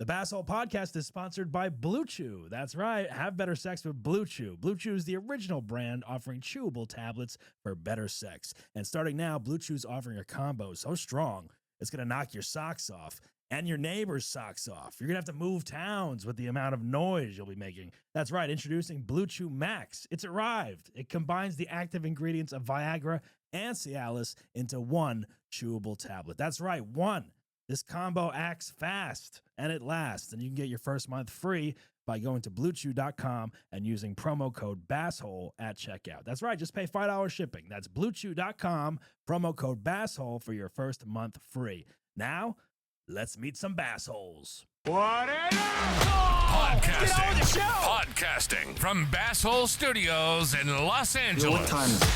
The Basshole podcast is sponsored by BlueChew. That's right. Have better sex with BlueChew. BlueChew is the original brand offering chewable tablets for better sex. And starting now, BlueChew's offering a combo so strong, it's going to knock your socks off and your neighbor's socks off. You're going to have to move towns with the amount of noise you'll be making. That's right. Introducing BlueChew Max. It's arrived. It combines the active ingredients of Viagra and Cialis into one chewable tablet. That's right. One. This combo acts fast and it lasts, and you can get your first month free by going to BlueChew.com and using promo code Basshole at checkout. That's right, just pay $5 shipping. That's BlueChew.com, promo code Basshole for your first month free. Now, let's meet some Bassholes. What is Podcasting from Basshole Studios in Los Angeles. What time is it?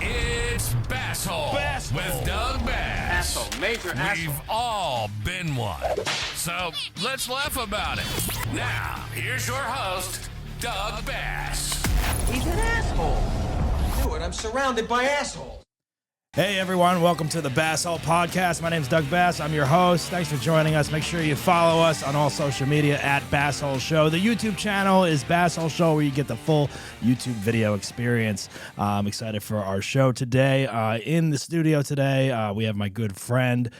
It's Basshole with Doug Bass. Asshole, major asshole. We've all been one. So let's laugh about it. Now, here's your host, Doug Bass. He's an asshole. I knew it. I'm surrounded by assholes. Hey everyone, welcome to the Basshole Podcast. My name's Doug Bass. I'm your host. Thanks for joining us. Make sure you follow us on all social media at Basshole Show. The YouTube channel is Basshole Show, where you get the full YouTube video experience. I'm excited for our show today. In the studio today, we have my good friend.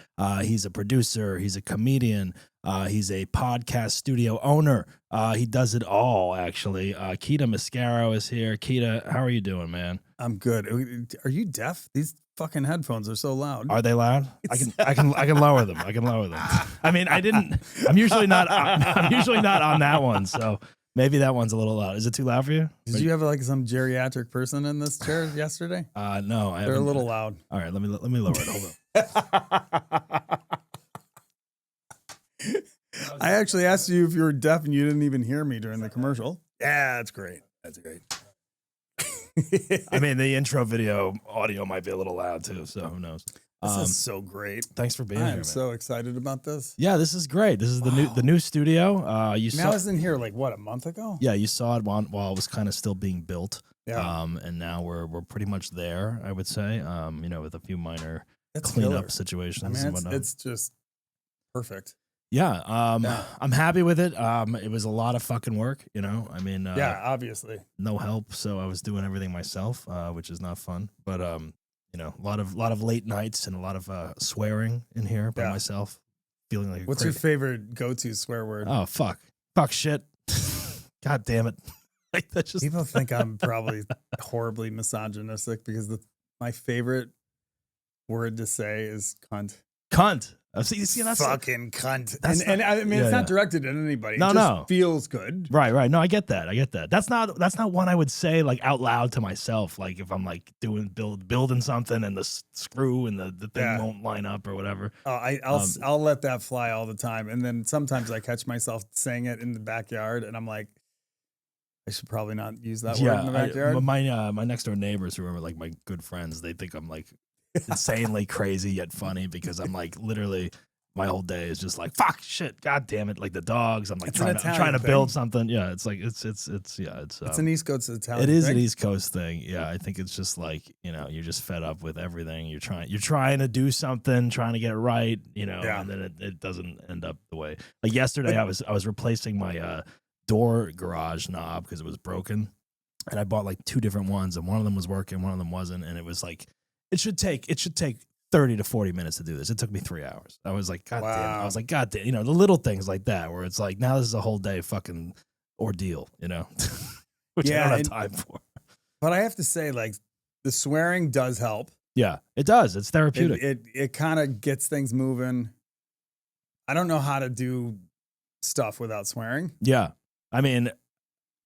He's a producer. He's a comedian. He's a podcast studio owner. He does it all, actually. Keida Mascaro is here. Keida, how are you doing, man? I'm good. Are you deaf? These fucking headphones are so loud. Are they loud? I can lower them. I can lower them. I mean, I'm usually not on that one, so maybe that one's a little loud. Is it too loud for you? Did you have like some geriatric person in this chair yesterday? No, They're a little loud. All right, let me lower it. Hold on. I actually asked you if you were deaf and you didn't even hear me during the commercial. Yeah, that's great. That's great. I mean, the intro video audio might be a little loud too, so who knows? This is so great. Thanks for being I here, am man. so excited about this. Yeah, this is great. This is the new studio. I was in here like what, a month ago? Yeah, you saw it while it was kind of still being built. Yeah. And now we're pretty much there, I would say. With a few minor It's cleanup killer. situations I mean, and whatnot. it's just perfect. Yeah, Yeah. I'm happy with it. It was a lot of fucking work, I mean, Yeah, obviously. no help, so I was doing everything myself, which is not fun. But a lot of late nights and a lot of swearing in here by Yeah. myself, feeling like What's your favorite go-to swear word? Oh fuck shit, god damn it, like that's just People think I'm probably horribly misogynistic because my favorite word to say is cunt. cunt. See, that's Fucking cunt. that's And I mean, it's yeah. not directed at anybody. No, it just no. feels good. Right. No, I get that. That's not one I would say like out loud to myself. Like if I'm like building something and the screw and the thing Yeah. won't line up or whatever. I'll let that fly all the time. And then sometimes I catch myself saying it in the backyard and I'm like, I should probably not use that word in the backyard. My next door neighbors who are like my good friends, they think I'm like insanely crazy yet funny because I'm like literally my whole day is just like fuck shit, god damn it, like the dogs. I'm like It's an trying Italian to thing. build something. Yeah, it's like it's It's an East Coast Italian it is thing. an East Coast thing. Yeah, I think it's just like you're just fed up with everything. You're trying to do something, trying to get it right, Yeah. and then it doesn't end up the way. Like yesterday, I was replacing my door garage knob because it was broken, and I bought like two different ones, and one of them was working, one of them wasn't, and it was like it should take 30 to 40 minutes to do this. It took me 3 hours. I was like, God damn it. I was like, God damn, the little things like that where it's like, now this is a whole day fucking ordeal, which I don't have time for. But I have to say, like, the swearing does help. Yeah, it does. It's therapeutic. It kind of gets things moving. I don't know how to do stuff without swearing. Yeah. I mean,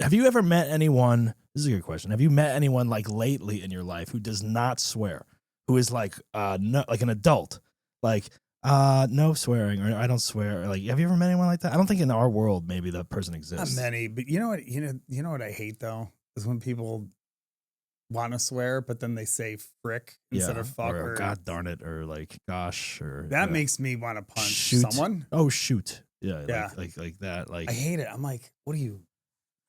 have you ever met anyone? This is a good question. Have you met anyone like lately in your life who does not swear, who is like, no, like an adult, like, no swearing, or I don't swear. Like, have you ever met anyone like that? I don't think in our world maybe that person exists. Not many, but you know what I hate though is when people want to swear, but then they say frick instead of fuck or god darn it, or like gosh, or that makes me want to punch shoot. someone. Oh shoot, yeah. Like that. Like I hate it. I'm like, what are you,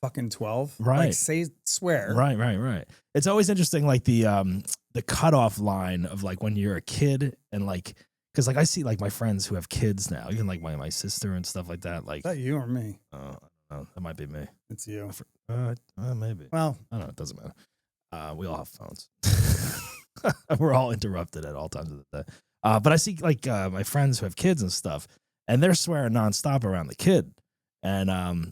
fucking 12? Right. Like say swear. Right. It's always interesting, like the cutoff line of like when you're a kid and like because like I see like my friends who have kids now, even like my sister and stuff like that. Like, Is that you or me? I don't know, that might be me. It's you. Maybe. Well, I don't know. It doesn't matter. We all have phones. We're all interrupted at all times of the day. But I see like my friends who have kids and stuff, and they're swearing nonstop around the kid, and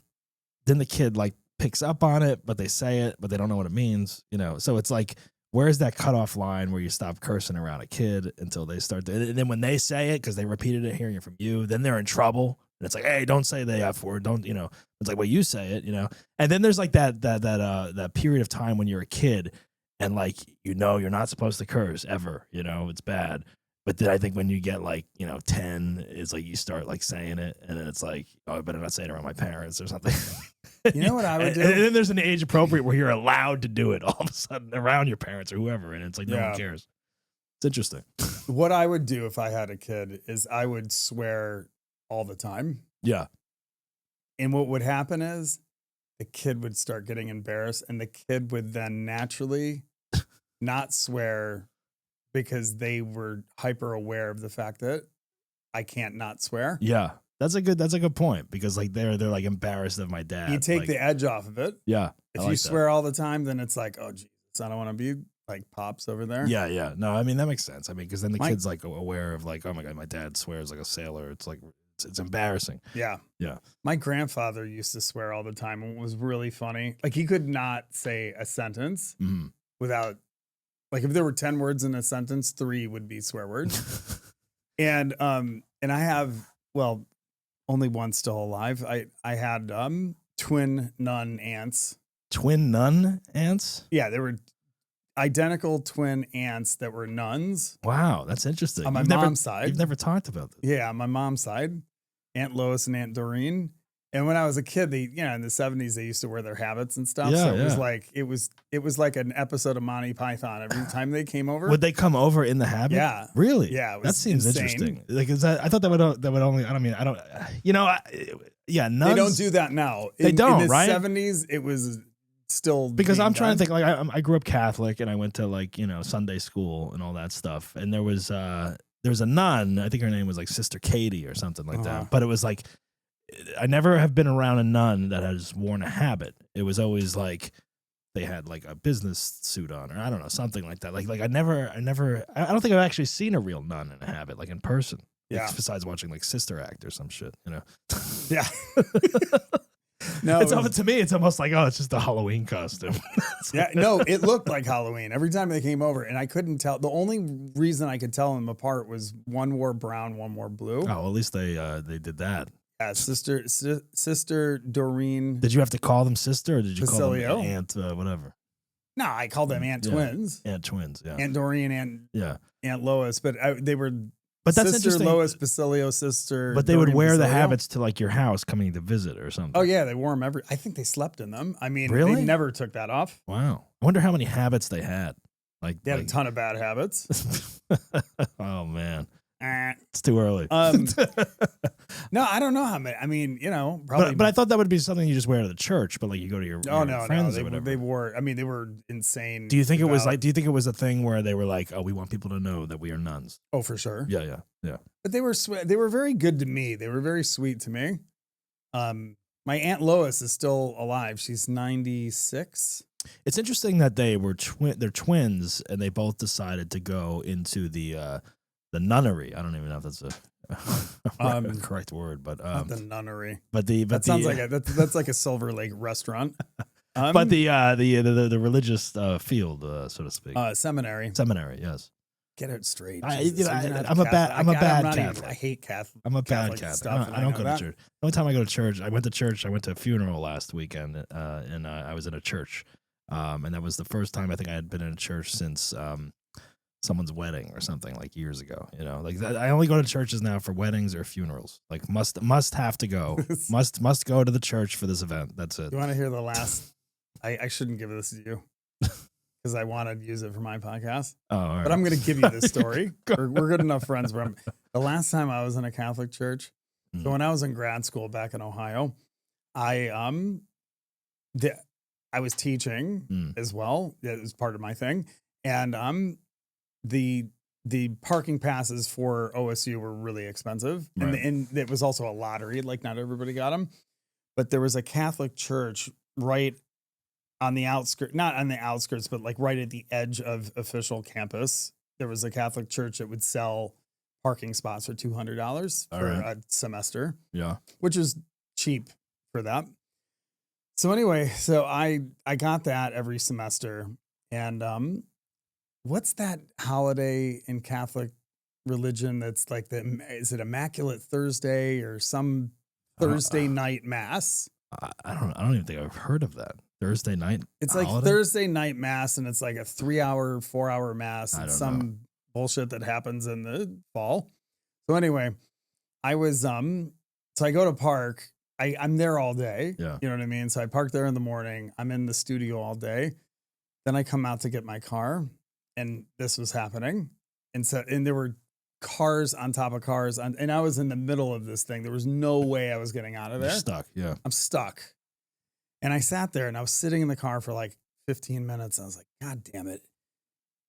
then the kid like picks up on it, but they say it, but they don't know what it means, you know. So it's like, where's that cutoff line where you stop cursing around a kid until they start to, and then when they say it because they repeated it hearing it from you, then they're in trouble. And it's like, hey, don't say the F word, don't, you know. It's like, well, you say it, you know. And then there's like that period of time when you're a kid, and like, you know, you're not supposed to curse ever, you know, it's bad. But then I think when you get like, you know, 10, it's like you start like saying it, and then it's like, oh, I better not say it around my parents or something. you know what I would do? And then there's an age appropriate where you're allowed to do it all of a sudden around your parents or whoever, and it's like no one cares. It's interesting. What I would do if I had a kid is I would swear all the time. Yeah. And what would happen is the kid would start getting embarrassed, and the kid would then naturally not swear because they were hyper aware of the fact that I can't not swear. Yeah. That's a good point, because like they're like embarrassed of my dad. You take like, the edge off of it. Yeah. If you swear all the time, then it's like, oh, Jesus, I don't want to be like Pops over there. Yeah, yeah. No, I mean, that makes sense. I mean, because then the kid's like aware of like, oh my God, my dad swears like a sailor. It's like, it's embarrassing. Yeah. Yeah. My grandfather used to swear all the time, and it was really funny. Like, he could not say a sentence without, like, if there were 10 words in a sentence, 3 would be swear words. and I have, well, only one still alive. I had twin nun aunts. Twin nun aunts? Yeah, they were identical twin aunts that were nuns. Wow, that's interesting. On my mom's side. You've never talked about this. Yeah, on my mom's side, Aunt Lois and Aunt Doreen. And when I was a kid, they, you know, in the 70s, they used to wear their habits and stuff. Yeah, so it was like an episode of Monty Python every time they came over. Would they come over in the habit? Yeah. Really? Yeah. That seems insane. Interesting. Like, is that? I thought that would only. I don't mean. I don't. You know. Yeah. Nuns, they don't do that now. They don't. In the right? 70s, it was still because I'm trying done. to think. Like, I grew up Catholic, and I went to like, you know, Sunday school and all that stuff. And there was a nun. I think her name was like Sister Katie or something like that. But it was like, I never have been around a nun that has worn a habit. It was always like they had like a business suit on, or I don't know, something like that. Like I don't think I've actually seen a real nun in a habit, like in person. Yeah. Besides watching like Sister Act or some shit, you know. Yeah. No, to me, it's almost like, oh, it's just a Halloween costume. Yeah, no, it looked like Halloween every time they came over, and I couldn't tell. The only reason I could tell them apart was one wore brown, one wore blue. Oh, well, at least they did that. Yeah, Sister Doreen. Did you have to call them sister, or did you Basilio. call them Aunt whatever? No, I called them Aunt Twins. Aunt Twins, yeah. Aunt Doreen, Aunt Lois, but they were. But that's Sister interesting. Lois, Basilio, Sister. But they Doreen, would wear the Basilio. habits to like your house coming to visit or something. Oh yeah, they wore them I think they slept in them. I mean, Really? they never took that off. Wow. I wonder how many habits they had. Like They had a ton of bad habits. Oh man. It's too early. No, I don't know how many. I mean, you know, probably. But I thought that would be something you just wear to the church. But like you go to your, friends or whatever. They wore. I mean, they were insane. Do you think it was like? Do you think it was a thing where they were like, "Oh, we want people to know that we are nuns"? Oh, for sure. Yeah. But they were very good to me. They were very sweet to me. My Aunt Lois is still alive. She's 96. It's interesting that they were they're twins, and they both decided to go into the nunnery. I don't even know if that's a correct word, but not the nunnery. But that sounds like that's like a Silver Lake restaurant. But the religious field, so to speak. Seminary. Seminary, yes. Get it straight. I'm a bad Catholic. I hate Catholic. I'm a bad Catholic Catholic. stuff, I don't go to church. The only time I go to church, I went to a funeral last weekend, and I was in a church, and that was the first time I think I had been in a church since someone's wedding or something, like years ago. You know, like that, I only go to churches now for weddings or funerals. Like must have to go. must go to the church for this event. That's it. You want to hear the last? I shouldn't give this to you because I want to use it for my podcast. Oh, all right. But I'm going to give you this story. We're good enough friends. But the last time I was in a Catholic church, so when I was in grad school back in Ohio, I was teaching as well. It was part of my thing, and the the parking passes for OSU were really expensive, Right. and it was also a lottery. Like not everybody got them, but there was a Catholic church right on the outskirts, not on the outskirts, but like right at the edge of official campus. There was a Catholic church that would sell parking spots for $200 for a semester, Yeah. which is cheap for that. So anyway, so I got that every semester, and what's that holiday in Catholic religion that's like is it Immaculate Thursday or some Thursday night mass? I don't even think I've heard of that. Thursday night. It's like holiday? Thursday night mass, and it's like a 3-hour, 4-hour mass. I It's don't some bullshit that happens in the fall. So anyway, I was so I go to park. I'm there all day. Yeah. You know what I mean? So I park there in the morning. I'm in the studio all day. Then I come out to get my car, and this was happening. And there were cars on top of cars, and I was in the middle of this thing. There was no way I was getting out of there. You're stuck. Yeah. I'm stuck. And I sat there and I was sitting in the car for like 15 minutes. I was like, God damn it.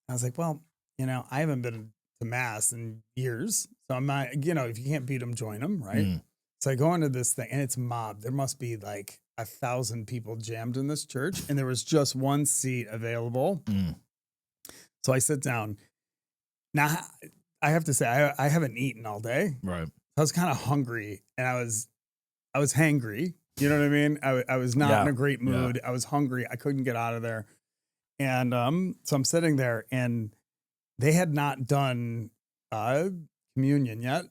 I was like, well, I haven't been to mass in years. So I'm not, if you can't beat them, join them. Right. Mm. So I go into this thing and it's mobbed. There must be like 1,000 people jammed in this church. And there was just one seat available. Mm. So I sit down. Now I have to say, I haven't eaten all day. Right. I was kind of hungry and I was hangry. You know what I mean? I was not in a great mood. I was hungry. I couldn't get out of there. And so I'm sitting there and they had not done communion yet.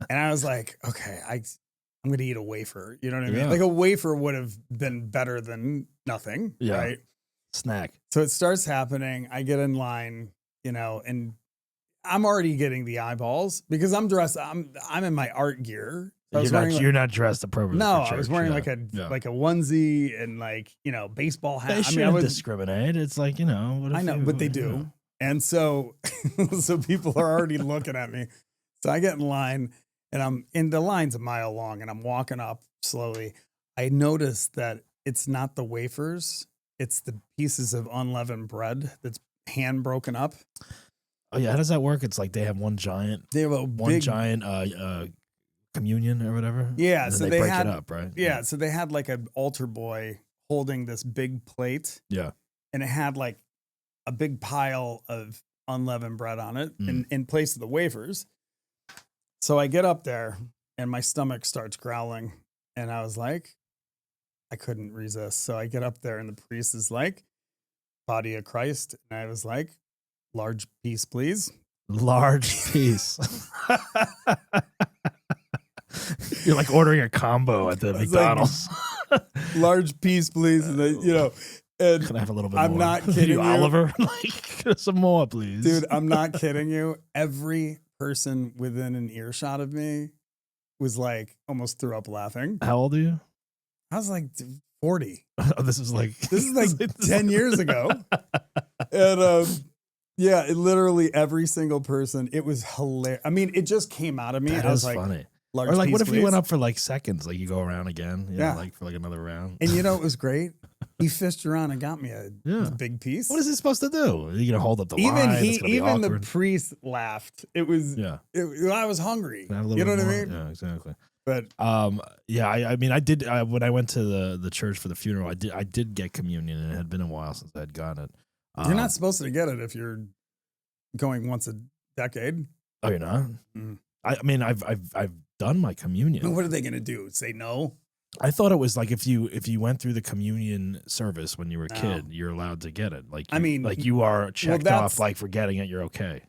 And I was like, okay, I'm going to eat a wafer. You know what I mean? Yeah. Like a wafer would have been better than nothing. Yeah. Right. Snack. So it starts happening. I get in line, and I'm already getting the eyeballs because I'm dressed. I'm in my art gear. You're not dressed appropriately. No, for church. I was wearing like a onesie and like, baseball hat. They shouldn't I was discriminate. It's like, I know, but they do. And so people are already looking at me. So I get in line and the line's a mile long and I'm walking up slowly. I noticed that it's not the wafers. It's the pieces of unleavened bread that's hand broken up. Oh yeah. How does that work? It's like they have one giant communion or whatever. Yeah. And So they break had it up, right? Yeah. So they had like an altar boy holding this big plate. Yeah. And it had like a big pile of unleavened bread on it in place of the wafers. So I get up there and my stomach starts growling. And I was like, I couldn't resist. So I get up there and the priest is like, body of Christ. And I was like, large piece, please. Large piece. You're like ordering a combo at the McDonald's. Like, large piece, please. And then, and Can I have a little bit I'm more? not kidding you. Oliver, like some more, please. Dude, I'm not kidding you. Every person within an earshot of me was like almost threw up laughing. How old are you? I was like 40. Oh, this is like 10 years ago. And yeah, literally every single person. It was hilarious. I mean, it just came out of me. That I was is like, funny. large Or like, piece, what if you please. went up for like seconds? Like you go around again, Yeah. like for like another round. And it was great. He fished around and got me a big piece. What is he supposed to do? Are you gonna hold up the line? It's gonna be Even the awkward. priest laughed. It was, I was hungry. Can I have a little You know bit what I more? mean? Yeah, exactly. But yeah, I mean, I did when I went to the church for the funeral. I did get communion, and it had been a while since I had gotten it. you're not supposed to get it if you're going once a decade. Oh, you're not. Mm. I mean, I've done my communion. What are they going to do? Say no? I thought it was like if you went through the communion service when you were a No. kid, you're allowed to get it. Like I mean, like you are checked that's- off. Like for getting it, you're okay.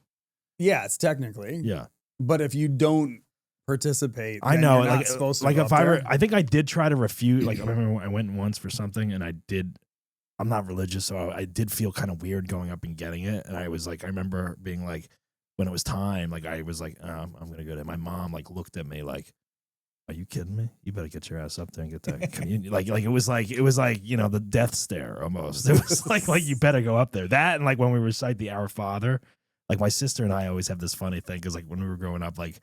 Yeah, it's technically. Yeah, But if you don't participate, I then know. you're not Like supposed to like go if up I there. were, I think I did try to refute. Like I remember I went once for something, and I'm not religious, so I did feel kind of weird going up and getting it. And I was like, I remember being like, when it was time, like I was like, I'm gonna go to. My mom like looked at me like, are you kidding me? You better get your ass up there and get that communion. Like it was like the death stare almost. It was like you better go up there. That and like when we recite the Our Father, like my sister and I always have this funny thing because like when we were growing up, like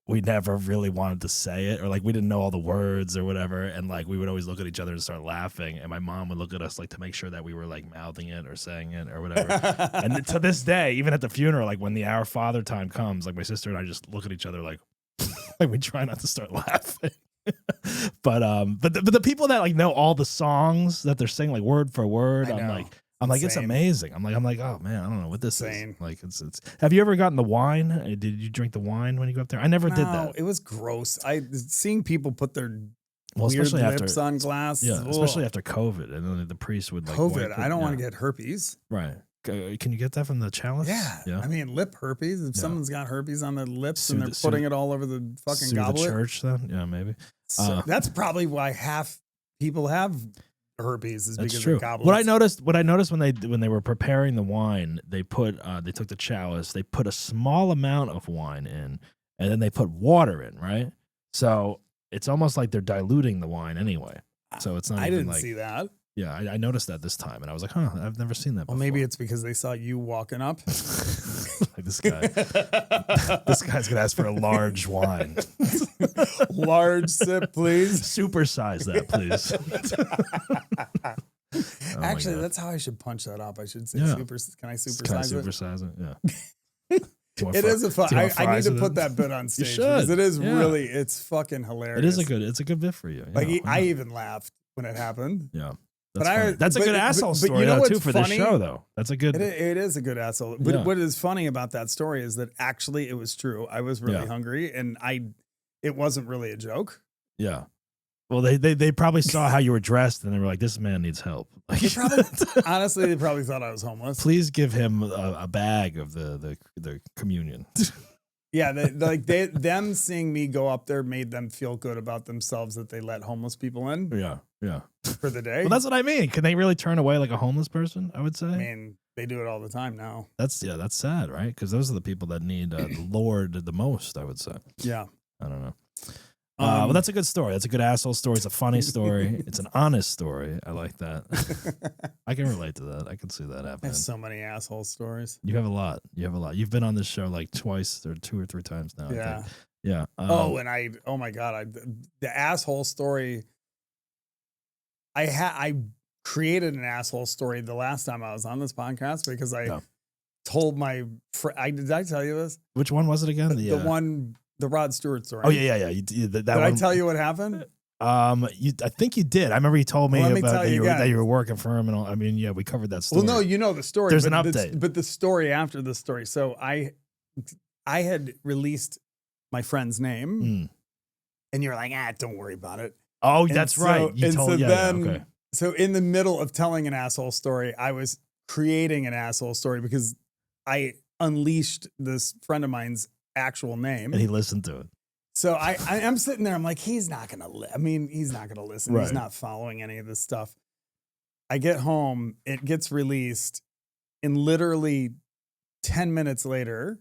we never really wanted to say it, or like we didn't know all the words or whatever, and like we would always look at each other and start laughing, and my mom would look at us like to make sure that we were like mouthing it or saying it or whatever. And to this day, even at the funeral, like when the Our Father time comes, like my sister and I just look at each other like like we try not to start laughing. But the people that like know all the songs that they're singing like word for word, I'm like, it's amazing. I'm like, oh man, I don't know what this is. Like, it's. Have you ever gotten the wine? Did you drink the wine when you go up there? I never did that. It was gross. Seeing people put their weird especially lips on glass. Yeah, especially after COVID, and then the priest would like COVID. I don't want to get herpes. Right. Can you get that from the chalice? Yeah. I mean, lip herpes. If someone's got herpes on their lips and they're putting it all over the fucking goblet. The church, then? Yeah, maybe. So that's probably why half people have herpes is because true. of goblets. What I noticed when they were preparing the wine, they took the chalice, they put a small amount of wine in, and then they put water in, right? So it's almost like they're diluting the wine anyway. So it's not. I even didn't like, see that. Yeah, I noticed that this time, and I was like, huh, I've never seen that before. Well, maybe it's because they saw you walking up. Like this guy. This guy's gonna ask for a large wine. Large sip, please. Supersize that, please. Actually, that's how I should punch that up. I should say, can I supersize Can I it? supersize it? Yeah. It is a fun. I need to put that bit on stage because it is really, it's fucking hilarious. It's a good bit for you. Like I even laughed when it happened. Yeah. That's a good asshole story you know too for this show, though. That's a good. It is a good asshole. But what is funny about that story is that actually it was true. I was really hungry, and it wasn't really a joke. Yeah. Well, they probably saw how you were dressed, and they were like, "This man needs help." Honestly, they probably thought I was homeless. Please give him a bag of the communion. Yeah, them seeing me go up there made them feel good about themselves that they let homeless people in. Yeah. For the day. Well, that's what I mean. Can they really turn away like a homeless person? I would say. I mean, they do it all the time now. That's sad, right? Because those are the people that need the Lord the most. I would say. Yeah. I don't know. Well, that's a good story. That's a good asshole story. It's a funny story. It's an honest story. I like that. I can relate to that. I can see that happening. I have so many asshole stories. You have a lot. You've been on this show like twice or 2 or 3 times now. Yeah. I think. Yeah. Oh my God. The asshole story. I created an asshole story the last time I was on this podcast because I told my friend. Did I tell you this? Which one was it again? The Rod Stewart story. Oh yeah. Did I tell you what happened? I think you did. I remember you told me about that you were working for him and all. I mean, yeah, we covered that story. Well, no, you know the story. There's an update. But the story after the story. So I had released my friend's name, and you're like, don't worry about it. Oh, that's right. You told, okay. So in the middle of telling an asshole story, I was creating an asshole story because I unleashed this friend of mine's actual name. And he listened to it. So I'm sitting there. I'm like, he's not going to he's not going to listen. Right. He's not following any of this stuff. I get home. It gets released. And literally 10 minutes later,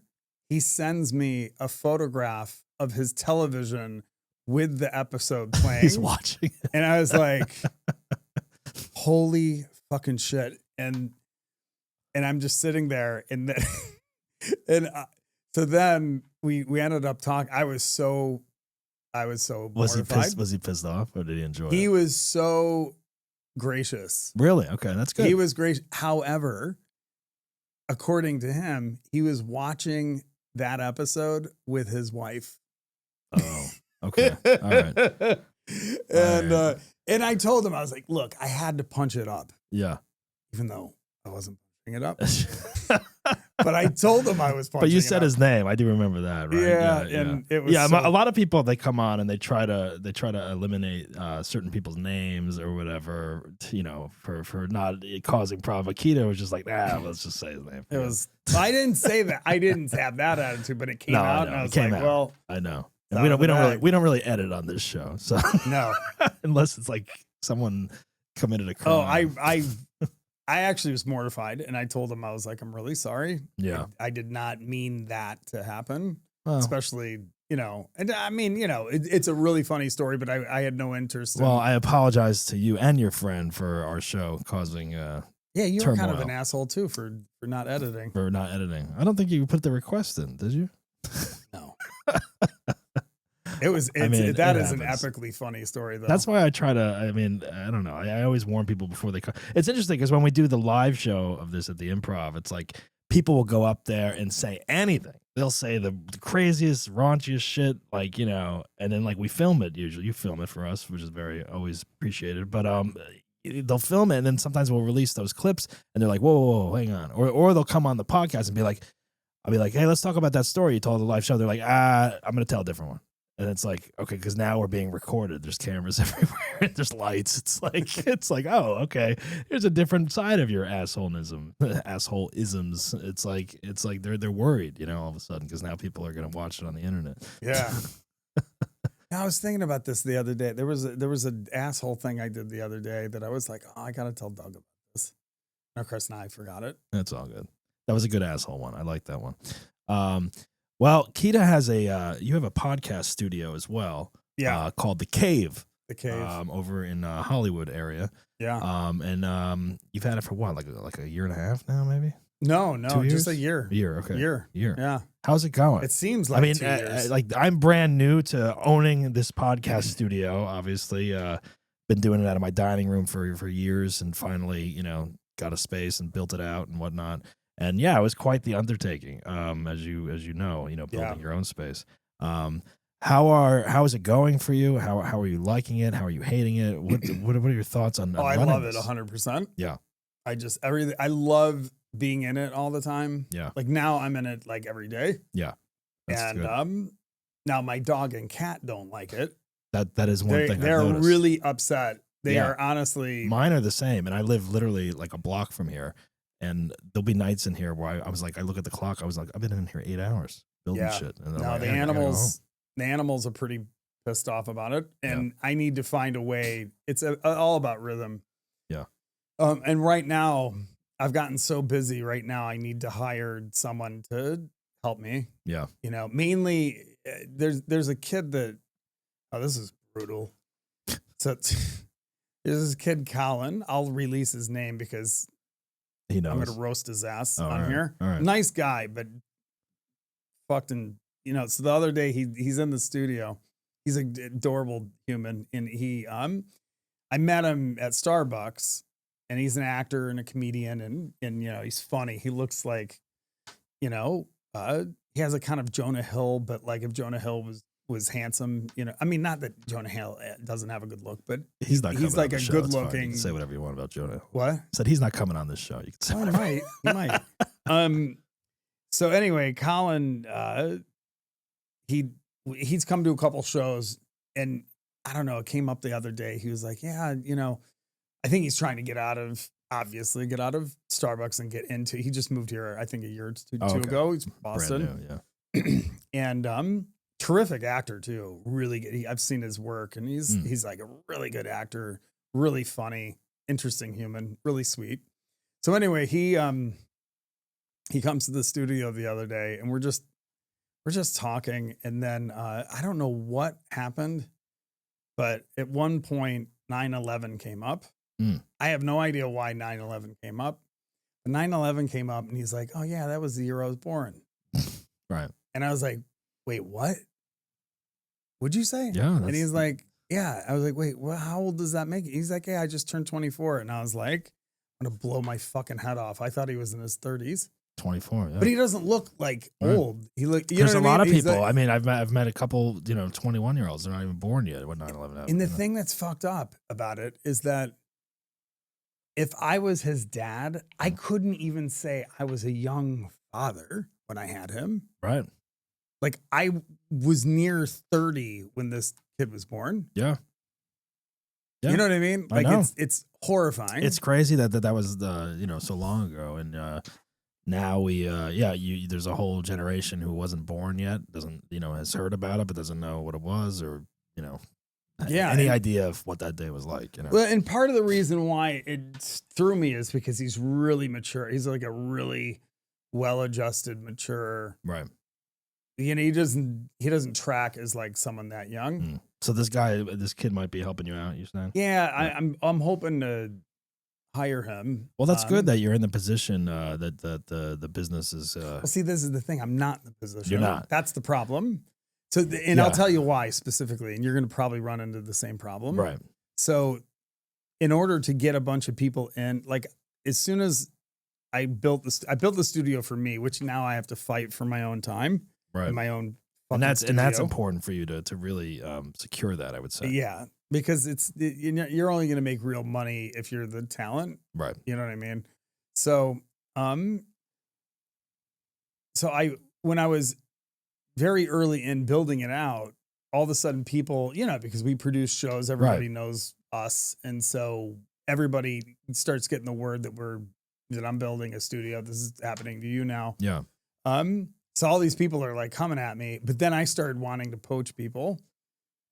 he sends me a photograph of his television with the episode playing. He's watching it. And I was like, holy fucking shit. And I'm just sitting there. And then, so then we ended up talking. I was so mortified. Was he pissed off or did he enjoy it? He was so gracious. Really? Okay, that's good. He was gracious. However, according to him, he was watching that episode with his wife. Oh, okay. All right. And I told him, I was like, look, I had to punch it up. Yeah. Even though I wasn't punching it up. But I told him I was punching it up. But you said his name. I do remember that, right? Yeah. And it was a lot of people, they come on and they try to eliminate certain people's names or whatever, for not causing problem. But Keida was just like, let's just say his name. It was. I didn't say that. I didn't have that attitude, but it came out, and I was like, well, I know. And we don't really edit on this show, so no, unless it's like someone committed a crime. Oh, I actually was mortified, and I told him, I was like, I'm really sorry. Yeah, I did not mean that to happen. Well, especially, and I mean, it's a really funny story, but I had no interest. Well, I apologize to you and your friend for our show causing yeah, you turmoil. were kind of an asshole too for not editing. I don't think you put the request in, did you? No. It was. I mean, that it is an happens. epically funny story, though. That's why I try to. I mean, I don't know. I always warn people before they come. It's interesting because when we do the live show of this at the Improv, it's like people will go up there and say anything. They'll say the craziest, raunchiest shit, like, you know, and then like we film it. Usually, you film it for us, which is very always appreciated. But they'll film it, and then sometimes we'll release those clips, and they're like, whoa, hang on, or they'll come on the podcast and be like, I'll be like, hey, let's talk about that story you told the live show. They're like, I'm gonna tell a different one. And it's like, okay, because now we're being recorded. There's cameras everywhere. There's lights. It's like, oh, okay. Here's a different side of your assholeisms. It's like they're worried, you know, all of a sudden, because now people are gonna watch it on the internet. Yeah. I was thinking about this the other day. There was an asshole thing I did the other day that I was like, oh, I gotta tell Doug about this. And of course, now I forgot it. That's all good. That was a good asshole one. I like that one. Well, Keda has you have a podcast studio as well. Yeah. Called The Cave. The Cave. Over in Hollywood area. Yeah. And you've had it for what, like a year and a half now, maybe? No, 2 years? just a year. Okay. Year. Yeah. How's it going? It seems like, I mean, 2 years. like I'm brand new to owning this podcast studio. Obviously, been doing it out of my dining room for years, and finally, you know, got a space and built it out and whatnot. And yeah, it was quite the undertaking. As you know, building your own space. How is it going for you? How are you liking it? How are you hating it? What are your thoughts on? I love it 100%. Yeah. I love being in it all the time. Yeah. Like now I'm in it like every day. Yeah. That's And good. now my dog and cat don't like it. That is one thing They're I've noticed. really upset. They Yeah. are honestly. Mine are the same, and I live literally like a block from here. And there'll be nights in here where I was like, I look at the clock, I was like, I've been in here 8 hours building shit. And No, like, the I gotta go home. animals are pretty pissed off about it, and I need to find a way. It's all about rhythm. Yeah. And right now, I've gotten so busy. Right now, I need to hire someone to help me. Yeah. You know, mainly there's a kid that. Oh, this is brutal. So there's this kid, Colin. I'll release his name because He knows. I'm gonna roast his ass Oh, on all right, here. all right. Nice guy, but fucking, so the other day he's in the studio. He's an adorable human, and I met him at Starbucks, and he's an actor and a comedian, and he's funny. He looks like, he has a kind of Jonah Hill, but like if Jonah Hill was handsome, I mean, not that Jonah Hill doesn't have a good look, but He's not. he's coming like on a the show. It's fine. You good-looking. can say whatever you want about Jonah. What? Said he's not coming on this show. You can say. Oh, whatever. he might. So anyway, Colin, he's come to a couple shows, and I don't know, it came up the other day. He was like, yeah, I think he's trying to get out of Starbucks and get into, he just moved here, I think a year or two ago. He's from Boston. Brand new, yeah. And terrific actor too. Really good. I've seen his work, and he's like a really good actor, really funny, interesting human, really sweet. So anyway, he comes to the studio the other day, and we're just talking, and then I don't know what happened, but at one point 9/11 came up. I have no idea why 9/11 came up. But 9/11 came up, and he's like, "Oh yeah, that was the year I was born." Right. And I was like, "Wait, what? What'd you say?" Yeah. And he's like, "Yeah." I was like, "Wait, well, how old does that make you?" He's like, "Yeah, I just turned 24." And I was like, "I'm gonna blow my fucking head off." I thought he was in his 30s. 24. Yeah. But he doesn't look like Right. old. He look. There's a lot of He's people. like- I mean, I've met a couple, 21-year-olds. They're not even born yet when 9/11 happened. And the thing that's fucked up about it is that if I was his dad, I couldn't even say I was a young father when I had him. Right. Like I was near 30 when this kid was born. Yeah. You know what I mean? I Like know. it's horrifying. It's crazy that was so long ago, and now we there's a whole generation who wasn't born yet, doesn't has heard about it but doesn't know what it was, or any idea of what that day was like. Well, and part of the reason why it threw me is because he's really mature. He's like a really well-adjusted, mature. Right. He doesn't track as like someone that young. So this kid might be helping you out, you saying? Yeah, I'm hoping to hire him. Well, that's good that you're in the position that the business is. Well, see, this is the thing. I'm not in the position. You're not. That's the problem. I'll tell you why specifically, and you're going to probably run into the same problem. Right. So in order to get a bunch of people in, like as soon as I built the studio for me, which now I have to fight for my own time, Right. and my own. And that's studio. important for you to really secure that, I would say. Yeah, because you're only going to make real money if you're the talent. Right. You know what I mean? So, when I was very early in building it out, all of a sudden people, because we produce shows, everybody knows us. And so everybody starts getting the word that I'm building a studio. This is happening to you now. Yeah. So all these people are like coming at me, but then I started wanting to poach people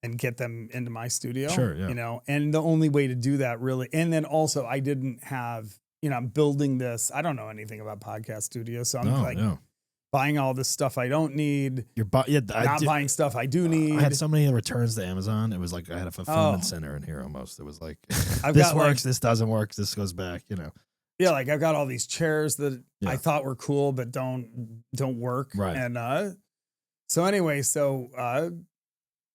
and get them into my studio. Sure. Yeah. And the only way to do that really, and then also I didn't have, I'm building this. I don't know anything about podcast studios. So I'm buying all this stuff I don't need. Buying stuff I do need. I had so many returns to Amazon. It was like I had a fulfillment center in here almost. It was like, this works, this doesn't work, this goes back, Yeah, like I've got all these chairs that I thought were cool, but don't work. Right. And so anyway,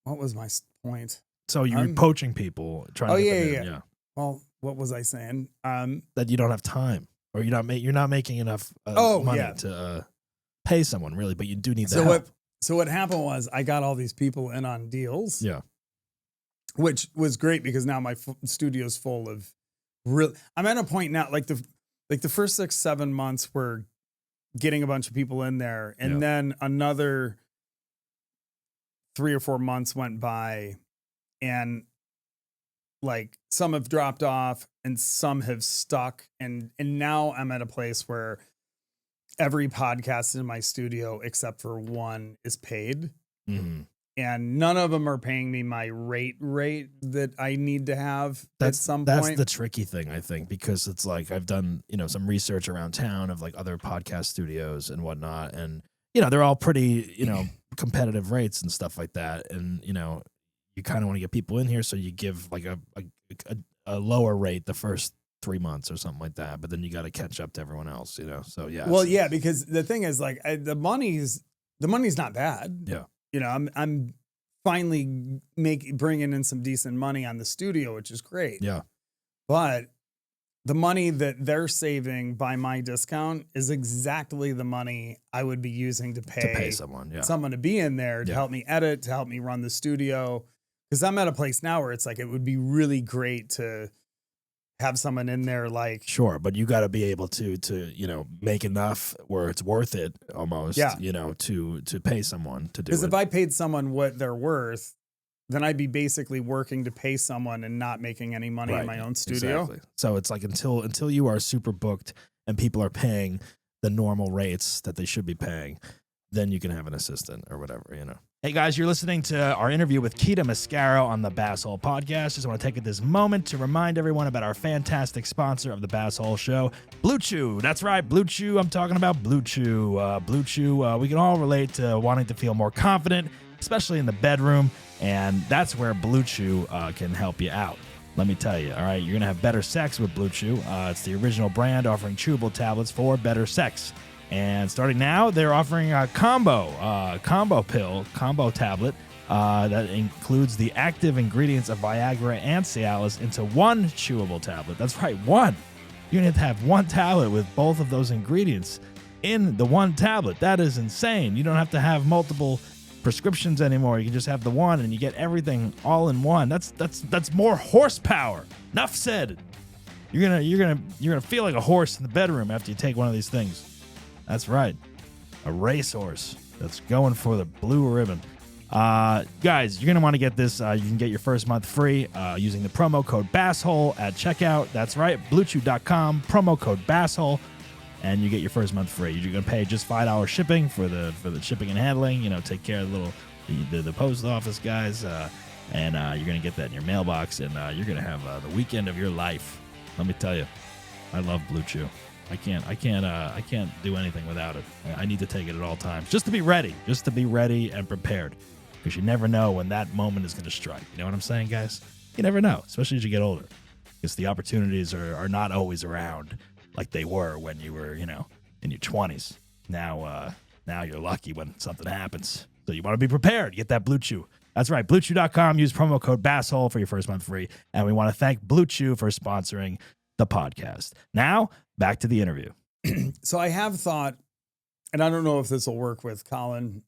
what was my point? So you're poaching people, trying to get them in. Yeah. Well, what was I saying? That you don't have time, or you're not making enough money to pay someone really, but you do need the help. So what happened was I got all these people in on deals. Yeah. Which was great because now my studio's full of real. I'm at a point now, like the first 6-7 months were getting a bunch of people in there, and then another 3 or 4 months went by, and like some have dropped off and some have stuck, and now I'm at a place where every podcast in my studio except for one is paid. Mm-hmm. And none of them are paying me my rate that I need to have at some point. That's the tricky thing, I think, because it's like I've done, some research around town of like other podcast studios and whatnot. And, they're all pretty, competitive rates and stuff like that. And, you kind of want to get people in here. So you give like a lower rate the first 3 months or something like that. But then you got to catch up to everyone else, So, yeah. Well, yeah, because the thing is like the money's not bad. Yeah. I'm finally bringing in some decent money on the studio, which is great. Yeah. But the money that they're saving by my discount is exactly the money I would be using to pay someone, someone to be in there to help me edit, to help me run the studio. Because I'm at a place now where it's like, it would be really great to have someone in there like. Sure, but you got to be able to make enough where it's worth it almost, to pay someone to do it. Because if I paid someone what they're worth, then I'd be basically working to pay someone and not making any money in my own studio. Exactly. So it's like until you are super booked and people are paying the normal rates that they should be paying, then you can have an assistant or whatever, Hey guys, you're listening to our interview with Keida Mascaro on the Basshole podcast. Just want to take this moment to remind everyone about our fantastic sponsor of the Basshole show, BlueChew. That's right, BlueChew. I'm talking about BlueChew. BlueChew, we can all relate to wanting to feel more confident, especially in the bedroom, and that's where BlueChew can help you out. Let me tell you, all right, you're going to have better sex with BlueChew. It's the original brand offering chewable tablets for better sex. And starting now, they're offering a combo tablet that includes the active ingredients of Viagra and Cialis into one chewable tablet. That's right, one. You're going to have one tablet with both of those ingredients in the one tablet. That is insane. You don't have to have multiple prescriptions anymore. You can just have the one, and you get everything all in one. That's more horsepower. Enough said. You're gonna feel like a horse in the bedroom after you take one of these things. That's right, a racehorse that's going for the blue ribbon. Guys, you're going to want to get this. You can get your first month free using the promo code Basshole at checkout. That's right, BlueChew.com, promo code Basshole, and you get your first month free. You're going to pay just $5 shipping for the shipping and handling. Take care of the post office guys, and you're going to get that in your mailbox, and you're going to have the weekend of your life. Let me tell you, I love BlueChew. I can't do anything without it. I need to take it at all times just to be ready and prepared, because you never know when that moment is going to strike. You know what I'm saying, guys? You never know, especially as you get older, because the opportunities are not always around like they were when you were, in your 20s. Now you're lucky when something happens. So you want to be prepared. Get that Blue Chew. That's right. BlueChew.com. Use promo code Basshole for your first month free. And we want to thank Blue Chew for sponsoring the podcast. Now, back to the interview. So I have thought, and I don't know if this will work with Colin.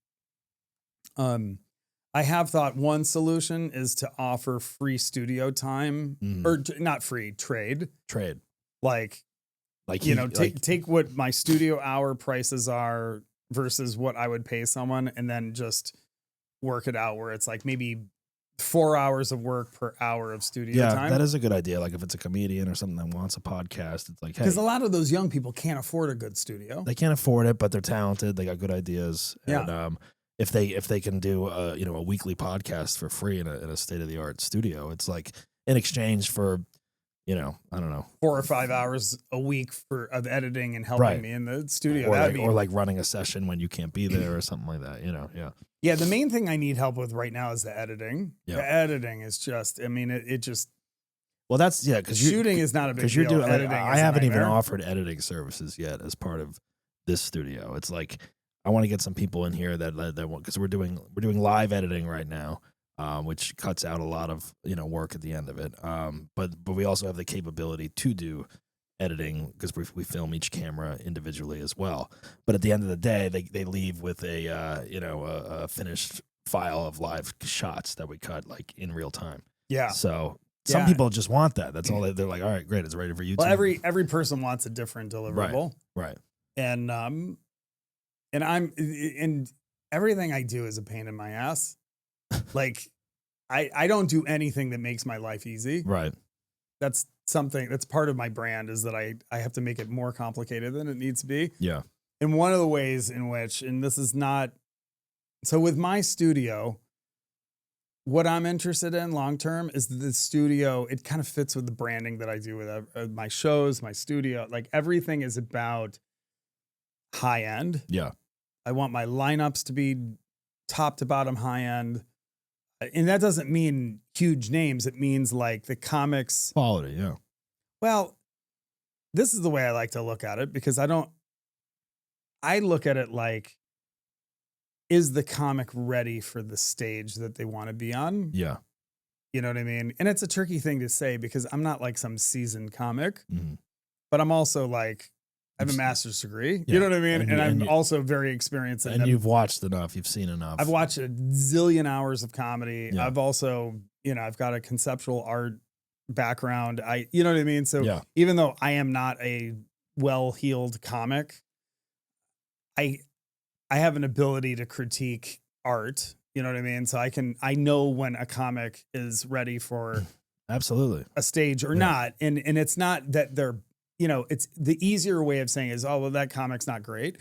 I have thought one solution is to offer free studio time, or not free, trade. Like you know, take what my studio hour prices are versus what I would pay someone, and then just work it out where it's like maybe 4 hours of work per hour of studio time. Yeah, that is a good idea. Like if it's a comedian or something that wants a podcast, it's like, hey, because a lot of those young people can't afford a good studio. They can't afford it, but they're talented. They got good ideas. Yeah. And if they can do a weekly podcast for free in a state of the art studio, it's like in exchange for, I don't know, 4 or 5 hours a week of editing and helping me in the studio. Or like running a session when you can't be there or something like that. Yeah. Yeah, the main thing I need help with right now is the editing. Yeah. The editing is just, it just. Well, that's, yeah, because shooting is not a big deal. Doing, editing I haven't even offered editing services yet as part of this studio. It's like, I want to get some people in here that want, because we're doing live editing right now, which cuts out a lot of, work at the end of it. But we also have the capability to do editing because we film each camera individually as well. But at the end of the day, they leave with a finished file of live shots that we cut like in real time. Yeah. So some people just want that. That's all they're like, all right, great, it's ready for YouTube. Well, every person wants a different deliverable. Right. And everything I do is a pain in my ass. Like I don't do anything that makes my life easy. Right. That's part of my brand is that I have to make it more complicated than it needs to be. Yeah. And one of the ways in which, and this is not, so with my studio, what I'm interested in long-term is the studio. It kind of fits with the branding that I do with my shows, my studio, like everything is about high end. Yeah. I want my lineups to be top to bottom high end. And that doesn't mean huge names. It means like the comics quality. Yeah. Well, this is the way I like to look at it because I look at it like, is the comic ready for the stage that they want to be on? Yeah. You know what I mean? And it's a tricky thing to say because I'm not like some seasoned comic, Mm-hmm. but I'm also like, I have a master's degree. Yeah. You know what I mean? And I'm you, also very experienced. And you've watched enough. You've seen enough. I've watched a zillion hours of comedy. Yeah. I've also, I've got a conceptual art background. You know what I mean? So even though I am not a well-heeled comic, I have an ability to critique art. You know what I mean? So I know when a comic is ready for absolutely a stage or not. And it's not that they're, it's the easier way of saying is, oh, well, that comic's not great.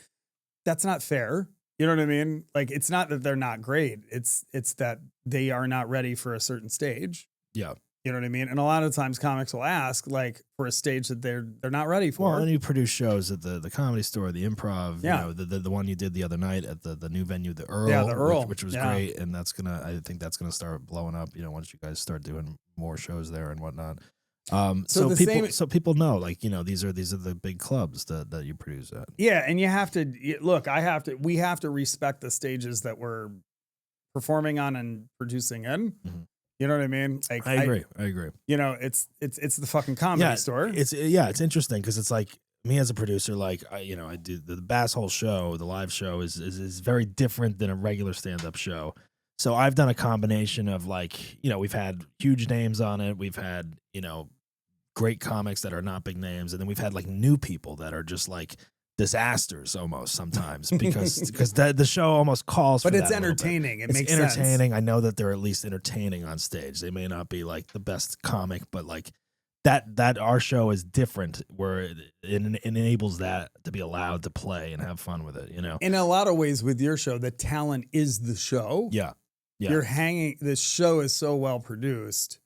That's not fair. You know what I mean? Like, it's not that they're not great. It's that they are not ready for a certain stage. Yeah. You know what I mean? And a lot of times comics will ask like for a stage that they're not ready for. Well, and you produce shows at the Comedy Store, the Improv, Yeah. the one you did the other night at the new venue, the Earl, Yeah, the Earl. which was great. And I think that's gonna start blowing up, once you guys start doing more shows there and whatnot. So people know, like, these are the big clubs that you produce at. Yeah. And you have to look, we have to respect the stages that we're performing on and producing in. Mm-hmm. You know what I mean? Like, I agree. It's the fucking Comedy Store. It's interesting because it's like me as a producer, like I do the Basshole show, the live show is very different than a regular stand-up show. So I've done a combination of like, we've had huge names on it. We've had, great comics that are not big names. And then we've had like new people that are just like disasters almost sometimes because the show almost calls for but it's that entertaining. It it's makes entertaining. sense. I know that they're at least entertaining on stage. They may not be like the best comic, but like that our show is different where it enables that to be allowed to play and have fun with it, In a lot of ways with your show, the talent is the show. Yeah. The show is so well produced.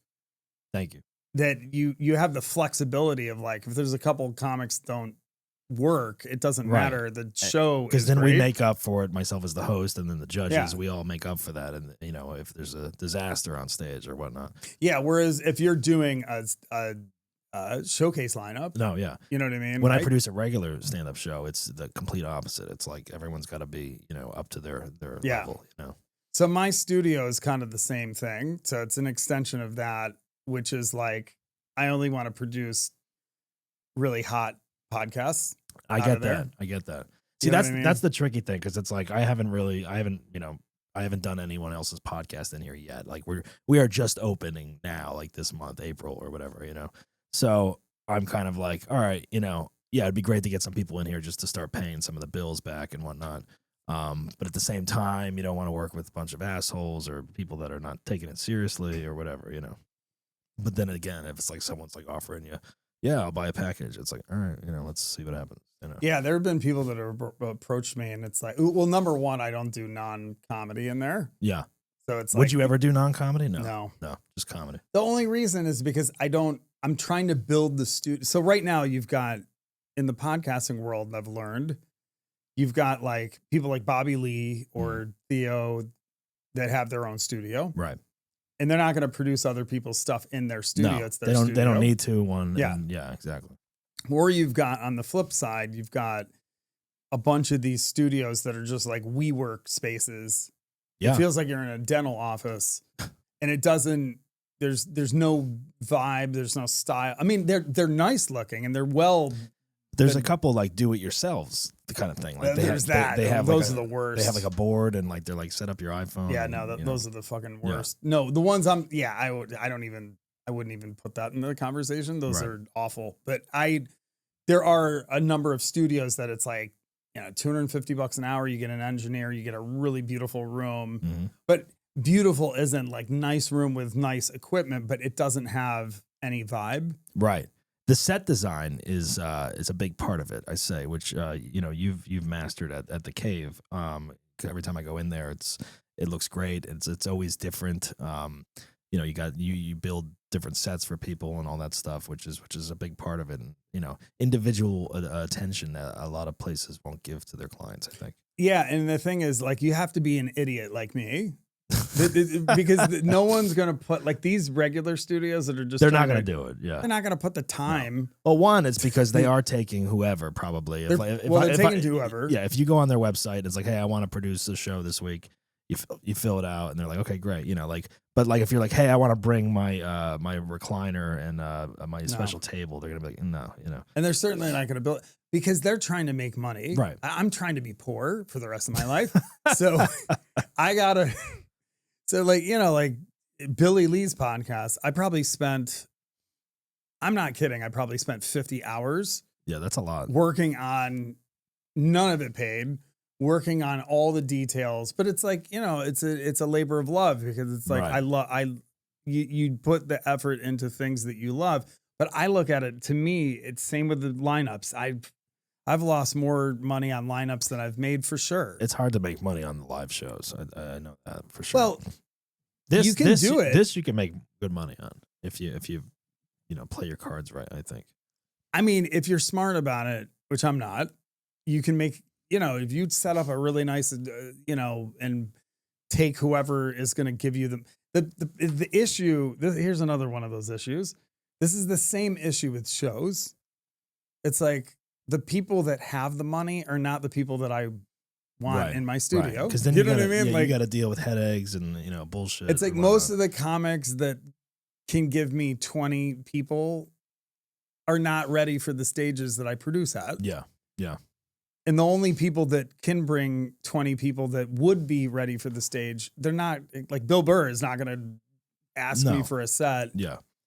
Thank you. That you have the flexibility of like, if there's a couple comics don't work, it doesn't matter. The show because then great. We make up for it. Myself as the host, and then the judges, we all make up for that. And if there's a disaster on stage or whatnot. Yeah. Whereas if you're doing a showcase lineup, you know what I mean. When I produce a regular stand-up show, it's the complete opposite. It's like everyone's got to be up to their level. So my studio is kind of the same thing. So it's an extension of that, which is like, I only want to produce really hot podcasts. I out get of there. that. I get that. You See, know what that's I mean? that's the tricky thing because it's like I haven't done anyone else's podcast in here yet. Like we are just opening now, like this month, April or whatever, So I'm kind of like, all right, yeah, it'd be great to get some people in here just to start paying some of the bills back and whatnot. But at the same time, you don't want to work with a bunch of assholes or people that are not taking it seriously or whatever, But then again, if it's like someone's like offering you, yeah, I'll buy a package. It's like, all right, let's see what happens. Yeah, there have been people that have approached me, and it's like, well, number one, I don't do non-comedy in there. Yeah. So it's Would like, you ever do non-comedy? No. No, just comedy. The only reason is because I'm trying to build the studio. So right now you've got, in the podcasting world, I've learned, you've got like people like Bobby Lee or Theo that have their own studio. Right. And they're not going to produce other people's stuff in their studio. No, It's their studio. They don't need to. Yeah. Yeah, exactly. Or you've got, on the flip side, you've got a bunch of these studios that are just like WeWork spaces. Yeah. It feels like you're in a dental office, and it doesn't, there's no vibe, there's no style. I mean, they're nice looking and they're well. There's a couple like do it yourselves, the kind of thing. Like There's that. They have those like are the worst. They have like a board and like they're like set up your iPhone. Yeah, and, no, those are the fucking Yeah. worst. No, the ones I wouldn't even put that into the conversation. Those Right. are awful. But there are a number of studios that it's like, $250 an hour. You get an engineer, you get a really beautiful room, Mhm. but beautiful isn't like nice room with nice equipment, but it doesn't have any vibe. Right. The set design is a big part of it, I say, which you've mastered at the cave. Every time I go in there, it looks great. It's always different. You build different sets for people and all that stuff, which is a big part of it. And individual attention that a lot of places won't give to their clients, I think. Yeah, and the thing is, like, you have to be an idiot like me. Because no one's gonna put like these regular studios that are just They're not going to do it. Yeah. They're not gonna put the time. Well, one, it's because they are taking whoever probably. They're taking to whoever. Yeah, if you go on their website, it's like, hey, I want to produce a show this week. You fill it out, and they're like, okay, great. But like if you're like, hey, I want to bring my my recliner and my special table, they're gonna be like, no, And they're certainly not gonna build because they're trying to make money. Right. I'm trying to be poor for the rest of my life, so I gotta. So like Billy Lee's podcast, I probably spent. I'm not kidding. I probably spent 50 hours. Yeah, that's a lot. Working on, none of it paid. Working on all the details, but it's like, it's a labor of love because it's like, Right. you put the effort into things that you love, but I look at it, to me, it's same with the lineups. I've lost more money on lineups than I've made for sure. It's hard to make money on the live shows. I know that for sure. Well, you can do it. This you can make good money on if you play your cards right, I think. I mean, if you're smart about it, which I'm not, you can make, if you set up a really nice, and take whoever is going to give you the issue. Here's another one of those issues. This is the same issue with shows. It's like the people that have the money are not the people that I want in my studio. Because then you know what I mean? Yeah, like, you got to deal with headaches and bullshit. it's like most of the comics that can give me 20 people are not ready for the stages that I produce at. Yeah. And the only people that can bring 20 people that would be ready for the stage, they're not, like Bill Burr is not going to ask me for a set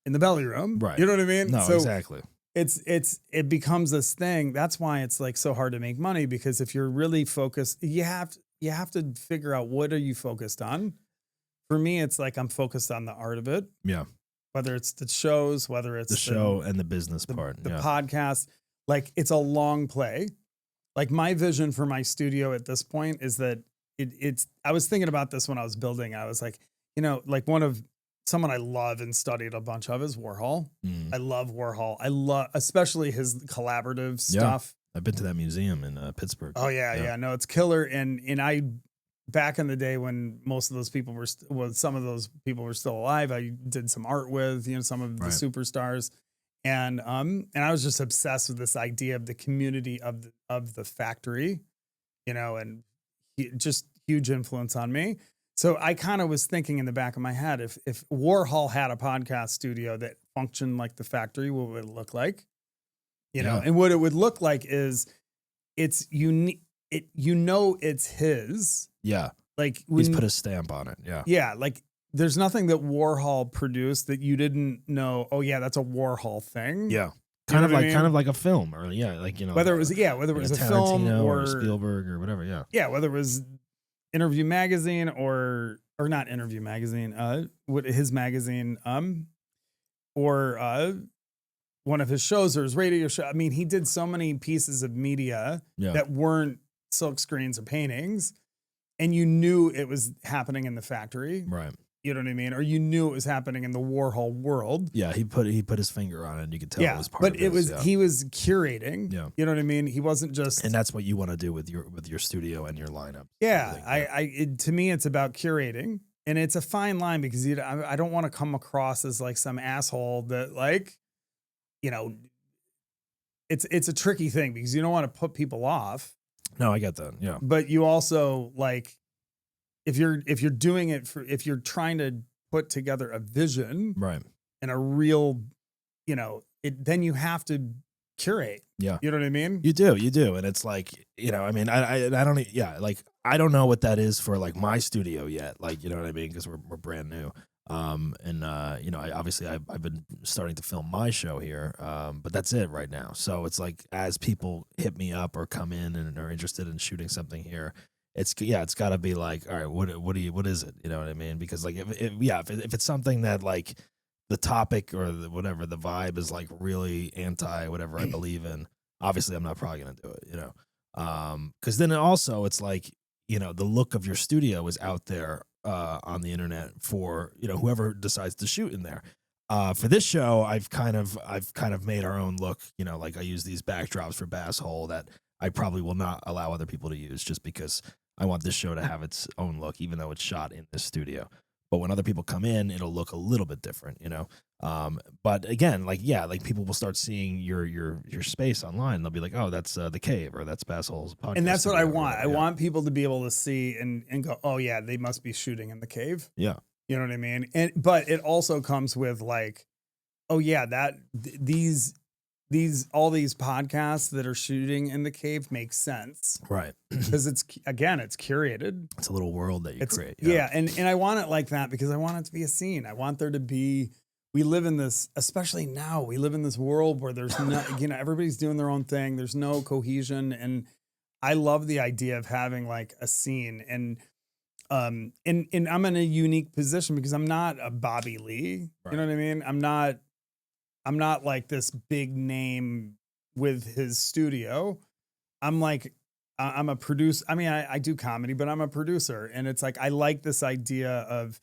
in the belly room. Right. You know what I mean? No, so exactly. It becomes this thing. That's why it's like so hard to make money, because if you're really focused, you have to figure out, what are you focused on? For me, it's like, I'm focused on the art of it. Yeah. Whether it's the shows, whether it's the show and the business part. The podcast, like it's a long play. Like my vision for my studio at this point is that I was thinking about this when I was building. I was like, like someone I love and studied a bunch of is Warhol. Mm. I love Warhol. I love, especially his collaborative stuff. I've been to that museum in Pittsburgh. Oh yeah. No, it's killer. And I, back in the day when most of those people some of those people were still alive, I did some art with, some of the superstars. And I was just obsessed with this idea of the community of the factory, and just huge influence on me. So I kind of was thinking in the back of my head, if Warhol had a podcast studio that functioned like the factory, what would it look like? You know, and what it would look like is it's unique. It's his. Yeah. Like He's put a stamp on it. Yeah. Yeah. Like there's nothing that Warhol produced that you didn't know. Oh yeah, that's a Warhol thing. Yeah. You know what I mean? Kind of like a film, or like, you know, whether it was a film Tarantino or Spielberg or whatever. Yeah. Yeah. Whether it was Interview Magazine or not Interview Magazine, his magazine, or one of his shows or his radio show. I mean, he did so many pieces of media that weren't silk screens or paintings, and you knew it was happening in the factory. Right. You know what I mean? Or you knew it was happening in the Warhol world. Yeah, he put his finger on it, and you could tell it was part of it. He was curating. Yeah. You know what I mean? He wasn't just. And that's what you want to do with your studio and your lineup. Yeah, to me, it's about curating, and it's a fine line because I don't want to come across as like some asshole that like, you know, it's a tricky thing because you don't want to put people off. No, I get that. Yeah. But you also like, if you're doing it if you're trying to put together a vision, right, and a real, you know, then you have to curate. Yeah. You know what I mean? You do. And it's like, you know, I mean, I don't, yeah, like, I don't know what that is for like my studio yet. Like, you know what I mean? Cause we're brand new. You know, I've been starting to film my show here. But that's it right now. So it's like, as people hit me up or come in and are interested in shooting something here, it's got to be like, all right, what is it? You know what I mean? Because like, if it's something that like the topic or whatever, the vibe is like really anti whatever I believe in, obviously I'm not probably going to do it, you know? Cause then also it's like, you know, the look of your studio is out there, on the internet for, you know, whoever decides to shoot in there. For this show, I've kind of made our own look, you know, like I use these backdrops for Basshole that I probably will not allow other people to use just because I want this show to have its own look, even though it's shot in this studio. But when other people come in, it'll look a little bit different, you know? But again, like, yeah, like people will start seeing your space online. They'll be like, oh, that's the cave, or that's Basshole's podcast. And that's what I want. I want people to be able to see and go, oh yeah, they must be shooting in the cave. Yeah. You know what I mean? But it also comes with like, oh yeah, all these podcasts that are shooting in the cave make sense. Right. Because it's curated. It's a little world that you create. Yeah. And I want it like that because I want it to be a scene. I want there to be, we live in this, especially now, we live in this world where there's no, you know, everybody's doing their own thing. There's no cohesion. And I love the idea of having like a scene. And I'm in a unique position because I'm not a Bobby Lee. Right. You know what I mean? I'm not like this big name with his studio. I'm like, I'm a producer. I mean, I do comedy, but I'm a producer. And it's like, I like this idea of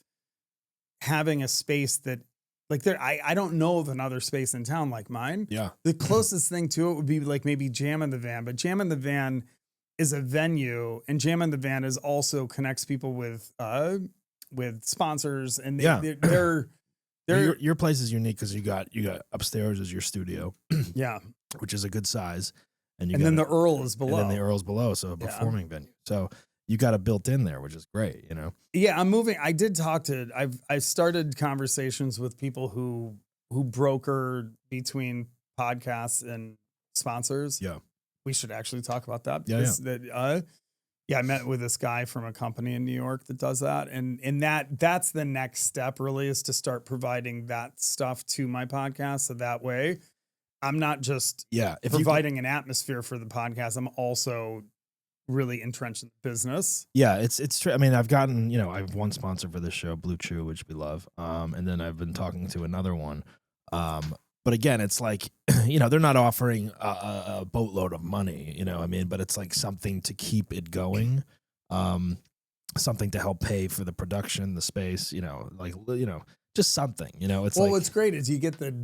having a space that like I don't know of another space in town like mine. Yeah. The closest thing to it would be like maybe Jam in the Van, but Jam in the Van is a venue, and Jam in the Van is also connects people with sponsors, and they're your place is unique because you got upstairs is your studio, yeah, which is a good size, and then the Earl is below, and then the Earl's below, so a performing venue. So you got it built in there, which is great, you know. Yeah, I'm moving. I did talk to. I've started conversations with people who broker between podcasts and sponsors. Yeah, we should actually talk about that. Yeah. I met with this guy from a company in New York that does that. And that's the next step really, is to start providing that stuff to my podcast. So that way I'm not just providing an atmosphere for the podcast. I'm also really entrenched in the business. Yeah, it's true. I mean, I've gotten, you know, I have one sponsor for this show, BlueChew, which we love. And then I've been talking to another one. But again, it's like, you know, they're not offering a boatload of money, you know what I mean? But it's like something to keep it going, something to help pay for the production, the space, you know, like, you know, just something, you know, it's well, what's great is you get the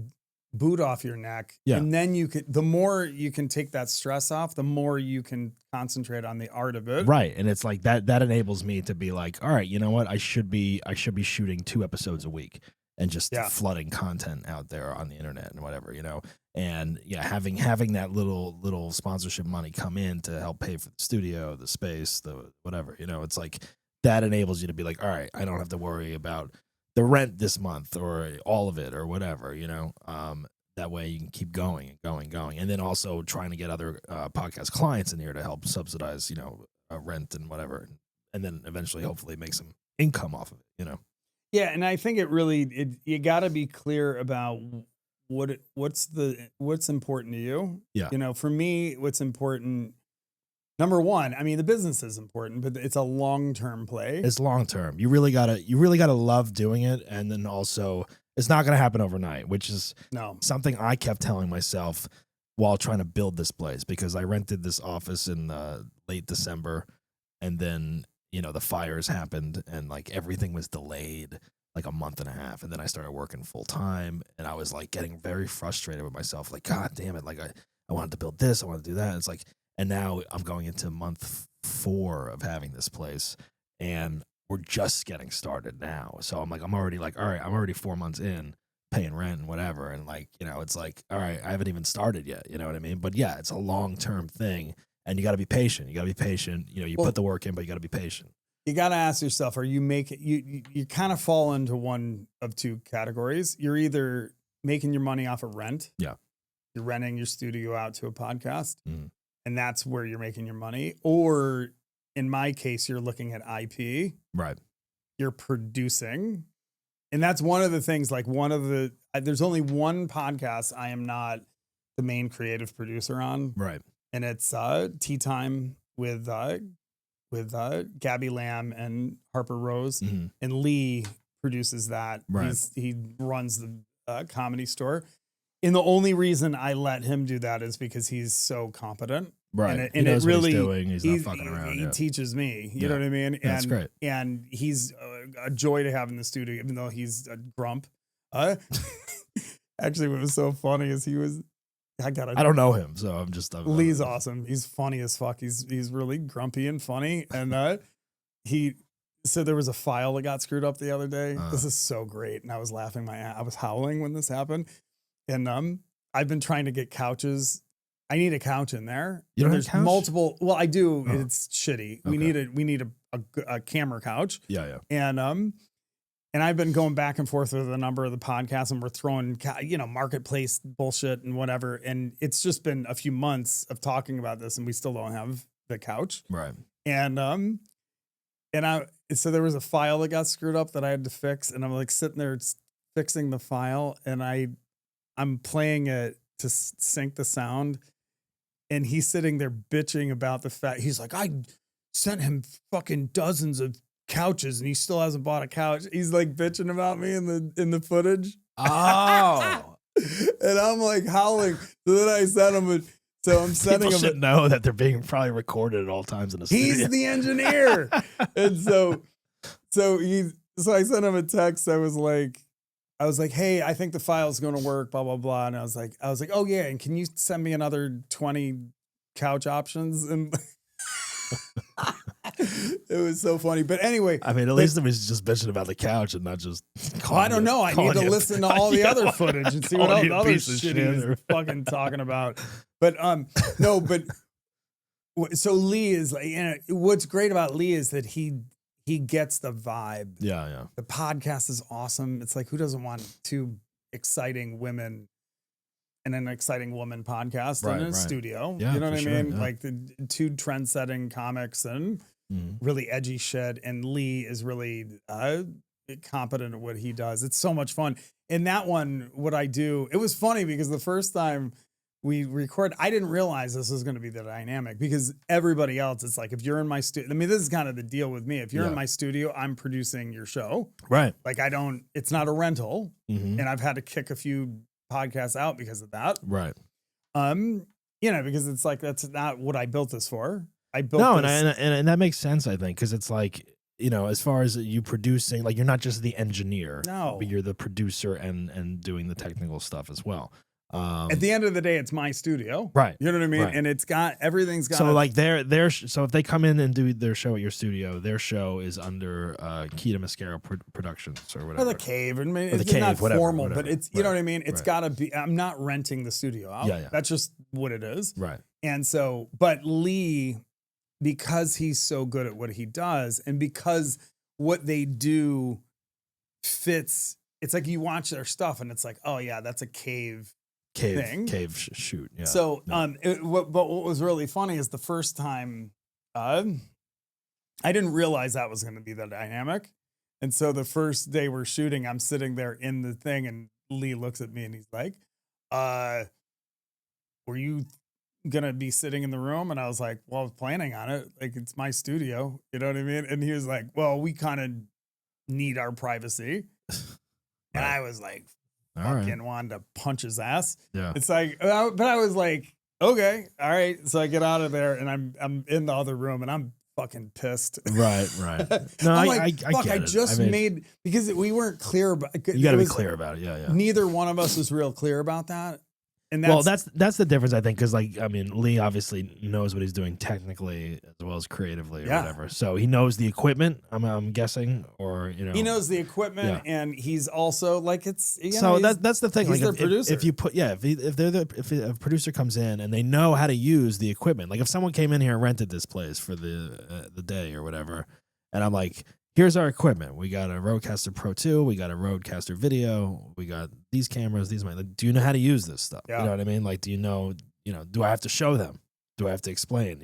boot off your neck, and then the more you can take that stress off, the more you can concentrate on the art of it. Right. And it's like that enables me to be like, all right, you know what? I should be shooting 2 episodes a week. And just flooding content out there on the internet and whatever, you know, and having that little sponsorship money come in to help pay for the studio, the space, the whatever, you know, it's like that enables you to be like, all right, I don't have to worry about the rent this month or all of it or whatever, that way you can keep going and going. And then also trying to get other podcast clients in here to help subsidize, rent and whatever. And then eventually, hopefully make some income off of it, Yeah. And I think you got to be clear about what's important to you. Yeah. For me, what's important, number one, I mean, the business is important, but it's a long-term play. It's long-term. You really gotta love doing it. And then also it's not going to happen overnight, which is something I kept telling myself while trying to build this place, because I rented this office in late December, and then, the fires happened and like everything was delayed like a month and a half. And then I started working full time, and I was like getting very frustrated with myself. Like, God damn it. Like I wanted to build this. I wanted to do that. It's like, and now I'm going into month 4 of having this place, and we're just getting started now. So I'm already like, all right, I'm already 4 months in paying rent and whatever. And like, it's like, all right, I haven't even started yet. You know what I mean? But yeah, it's a long-term thing, and you got to be patient. You put the work in, but you got to be patient. You got to ask yourself, are you making, you kind of fall into one of two categories. You're either making your money off of rent. Yeah. You're renting your studio out to a podcast, Mm. and that's where you're making your money. Or in my case, you're looking at IP. Right. You're producing. And that's one of the things, like there's only one podcast I am not the main creative producer on. Right. And it's Teatime with Gabby Lamb and Harper Rose. Mm-hmm. And Lee produces that. Right. He runs the Comedy Store. And the only reason I let him do that is because he's so competent. Right. And it really, what he's doing. He's not fucking around. He teaches me, you know what I mean? And that's great. And he's a joy to have in the studio, even though he's a grump. Actually, what was so funny is I don't know him, so I'm Lee's awesome. He's funny as fuck. He's really grumpy and funny. And so there was a file that got screwed up the other day. This is so great. And I was laughing I was howling when this happened. And I've been trying to get couches. I need a couch in there. You don't have There's a couch? multiple. Well, I do. Oh. It's shitty. Okay. We need a camera couch. Yeah. And I've been going back and forth with a number of the podcasts, and we're throwing, marketplace bullshit and whatever. And it's just been a few months of talking about this, and we still don't have the couch. Right. And so there was a file that got screwed up that I had to fix, and I'm like sitting there fixing the file, and I'm playing it to sync the sound, and he's sitting there bitching about the fact he's like, I sent him fucking dozens of couches and he still hasn't bought a couch. He's like bitching about me in the footage. Oh. And I'm like howling. So then I sent him I'm sending People him. should know that they're being probably recorded at all times in the studio. He's the engineer. And so I sent him a text. I was like, hey, I think the file's going to work, blah, blah, blah. And I was like, oh yeah. And can you send me another 20 couch options? And it was so funny. But anyway, I mean, at least it was just bitching about the couch and not just. I don't know. I need to listen to all the other footage and see what calling you a other piece of shit shit he's or- fucking talking about. But so Lee is like, what's great about Lee is that he gets the vibe. Yeah. The podcast is awesome. It's like, who doesn't want two exciting women and an exciting woman podcast in a studio? Yeah, you know what I for mean? sure, yeah. Like the two trend-setting comics and really edgy shit. And Lee is really competent at what he does. It's so much fun. And that one, what I do, it was funny because the first time we record, I didn't realize this was going to be the dynamic because everybody else, it's like, if you're in my studio, I mean, this is kind of the deal with me. If you're in my studio, I'm producing your show. Right. Like it's not a rental. Mm-hmm. And I've had to kick a few podcasts out because of that. Right. Because it's like, that's not what I built this for. I built this. And that makes sense, I think, because it's like, as far as you producing, like you're not just the engineer, but you're the producer and doing the technical stuff as well. At the end of the day, it's my studio, right? You know what I mean, right. And it's got everything's got. So like so if they come in and do their show at your studio, their show is under Keida Mascaro Productions or whatever. Or the Cave, and it's it's not whatever, formal, but it's you know what I mean. It's got to be. I'm not renting the studio out. Yeah. That's just what it is. Right. And so, but Lee because he's so good at what he does, and because what they do fits, it's like you watch their stuff and it's like, oh yeah, that's a cave thing. Shoot. Yeah. So, but what was really funny is the first time, I didn't realize that was going to be the dynamic. And so the first day we're shooting, I'm sitting there in the thing and Lee looks at me and he's like, were you going to be sitting in the room? And I was like, well, I was planning on it. Like, it's my studio. You know what I mean? And he was like, well, we kind of need our privacy. And I was like, fucking wanted to punch his ass. Yeah. It's like, but I was like, okay, all right. So I get out of there and I'm in the other room and I'm fucking pissed. Right. No, I'm I fuck, get I it. just I mean, made, because we weren't clear about it. You got to be clear about it. Yeah. Neither one of us was real clear about that. And that's the difference, I think, because like, I mean, Lee obviously knows what he's doing technically as well as creatively or whatever. So he knows the equipment, I'm guessing, or he knows the equipment, and he's also like it's. So that's the thing. He's like their producer. If you put if a producer comes in and they know how to use the equipment, like if someone came in here and rented this place for the day or whatever, and I'm like, here's our equipment. We got a Rodecaster Pro 2. We got a Rodecaster Video. We got these cameras. Like, do you know how to use this stuff? Yeah. You know what I mean? Like, do you know, do I have to show them? Do I have to explain,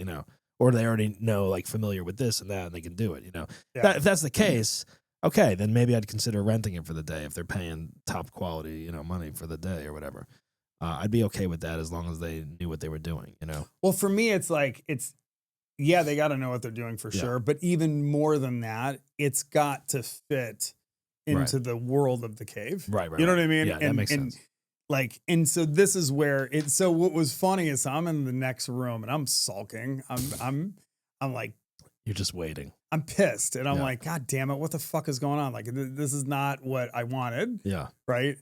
or do they already know, like, familiar with this and that, and they can do it, Yeah. If that's the case, okay, then maybe I'd consider renting it for the day if they're paying top quality, money for the day or whatever. I'd be okay with that as long as they knew what they were doing, Well, for me, it's like, yeah, they got to know what they're doing for sure. But even more than that, it's got to fit into the world of the cave. Right. You know what I mean? Yeah, that makes sense. And so this is where so what was funny is I'm in the next room and I'm sulking. I'm like, you're just waiting. I'm pissed. And I'm like, God damn it. What the fuck is going on? Like, this is not what I wanted. Yeah. Right.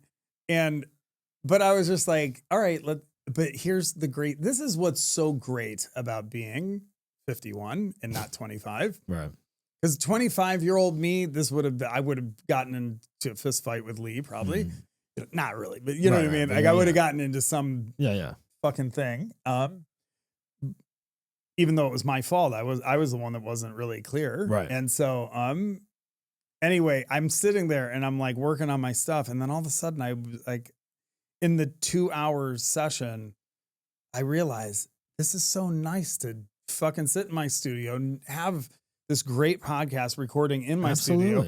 But I was just like, all right, but here's this is what's so great about being 51 and not 25. Right. Because 25-year-old me, I would have gotten into a fist fight with Lee probably. Not really, but you know what I mean? Like I would have gotten into some fucking thing. Even though it was my fault. I was the one that wasn't really clear. Right. And so anyway, I'm sitting there and I'm like working on my stuff. And then all of a sudden I was like in the 2-hour session, I realized this is so nice to fucking sit in my studio and have this great podcast recording in my studio.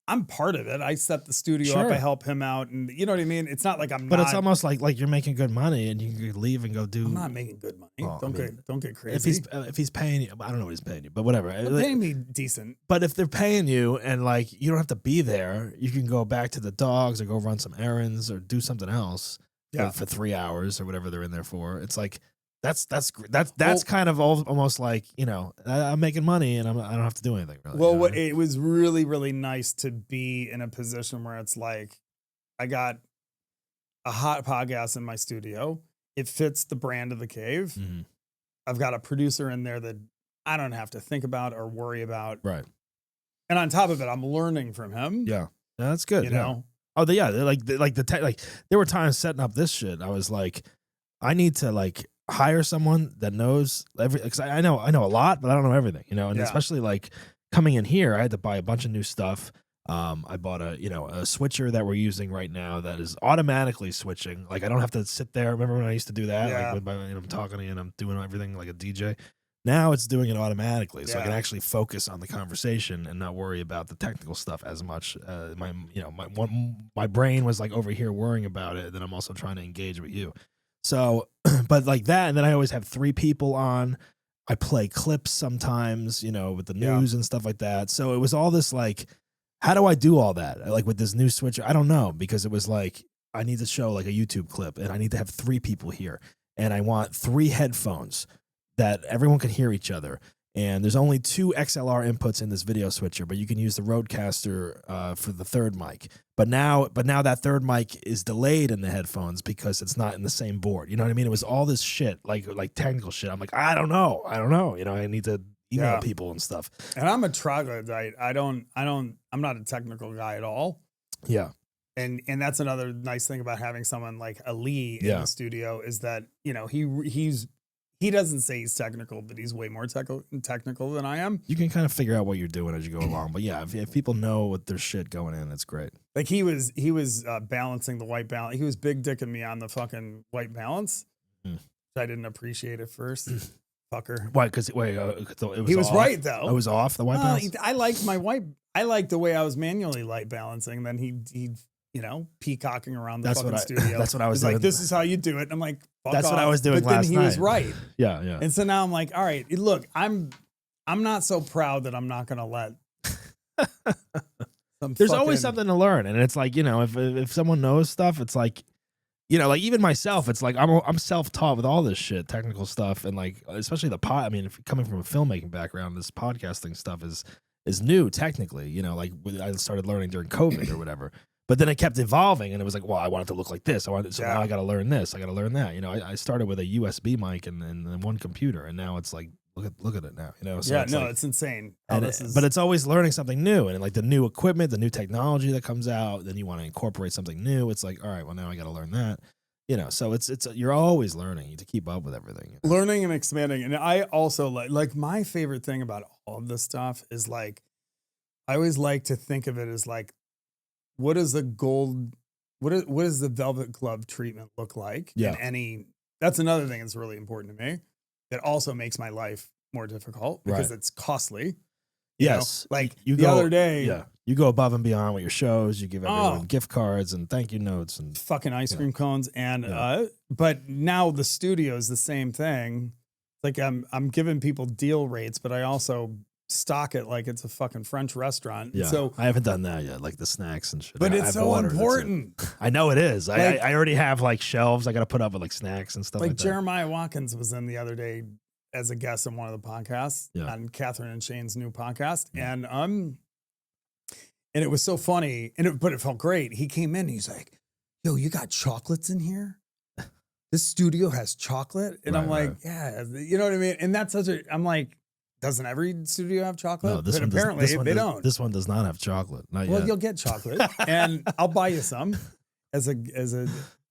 I'm part of it. I set the studio up. I help him out, and you know what I mean. It's not like But it's almost like you're making good money, and you could leave and go do. I'm not making good money. Well, don't get crazy. If he's paying you, I don't know what he's paying you, but whatever. They're paying me decent. But if they're paying you and like you don't have to be there, you can go back to the dogs or go run some errands or do something else for 3 hours or whatever they're in there for. It's like. That's kind of almost like, I'm making money and I don't have to do anything. Really, well, it was really, really nice to be in a position where it's like, I got a hot podcast in my studio. It fits the brand of the cave. Mm-hmm. I've got a producer in there that I don't have to think about or worry about. Right. And on top of it, I'm learning from him. Yeah. That's good. You know? Oh, there were times setting up this shit. I was like, I need to like hire someone that knows because I know a lot, but I don't know everything, and especially like coming in here, I had to buy a bunch of new stuff. I bought a switcher that we're using right now that is automatically switching. Like I don't have to sit there. Remember when I used to do that? Yeah. Like I'm talking to you and I'm doing everything like a DJ. Now it's doing it automatically, so I can actually focus on the conversation and not worry about the technical stuff as much. My brain was like over here worrying about it, and then I'm also trying to engage with you. So, but like that, and then I always have 3 people on. I play clips sometimes, with the news and stuff like that. So it was all this like, how do I do all that? Like with this new switcher, I don't know, because it was like, I need to show like a YouTube clip and I need to have 3 people here. And I want 3 headphones that everyone can hear each other. And there's only 2 XLR inputs in this video switcher, but you can use the Rodecaster for the third mic. But now that third mic is delayed in the headphones because it's not in the same board. You know what I mean? It was all this shit, like technical shit. I'm like, I don't know. I need to email people and stuff. And I'm a troglodyte. I'm not a technical guy at all. Yeah. And that's another nice thing about having someone like a Lee in the studio is that, he he doesn't say he's technical, but he's way more technical than I am. You can kind of figure out what you're doing as you go along. But yeah, if people know what their shit going in, it's great. Like he was balancing the white balance. He was big dicking me on the fucking white balance. I didn't appreciate it first. Fucker. Why? Because it was off. right though. It was off the white balance. I liked my white. I liked the way I was manually light balancing. Then he peacocking around the fucking studio. That's what I was doing. doing. Like, this is how you do it. And I'm like, fuck that's off. what I was doing but last then he night. was right. Yeah, yeah. And so now I'm like, all right, look, I'm not so proud that I'm not gonna let. There's always something to learn, and it's like, if someone knows stuff, it's like, like even myself, it's like I'm self-taught with all this shit, technical stuff, and like especially the pod. I mean, if coming from a filmmaking background, this podcasting stuff is new technically. Like I started learning during COVID or whatever, but then it kept evolving, and it was like, well, I want it to look like this. Now I got to learn this. I got to learn that. I started with a USB mic and one computer, and now it's like. Look at it now, So it's insane. But it's always learning something new, and like the new equipment, the new technology that comes out. Then you want to incorporate something new. It's like, all right, well now I got to learn that, So it's you're always learning to keep up with everything. Learning and expanding, and I also like my favorite thing about all of this stuff is like, I always like to think of it as like, what does the velvet glove treatment look like? Yeah. That's another thing that's really important to me. It also makes my life more difficult because it's costly. Yes. Like the other day. Yeah. You go above and beyond with your shows. You give everyone gift cards and thank you notes and fucking ice cream cones. And, but now the studio is the same thing. Like I'm giving people deal rates, but I also stock it like it's a fucking French restaurant. Yeah. So I haven't done that yet, like the snacks and shit. But it's so important. I know it is. Like, I already have like shelves I got to put up with like snacks and stuff like that. Jeremiah Watkins was in the other day as a guest on one of the podcasts on Catherine and Shane's new podcast. And it was so funny but it felt great. He came in and he's like, yo, you got chocolates in here? This studio has chocolate? And I'm like, yeah, you know what I mean? And that's I'm like, doesn't every studio have chocolate? No, this but one apparently they don't. This one does not have chocolate. Not yet. You'll get chocolate, and I'll buy you some as a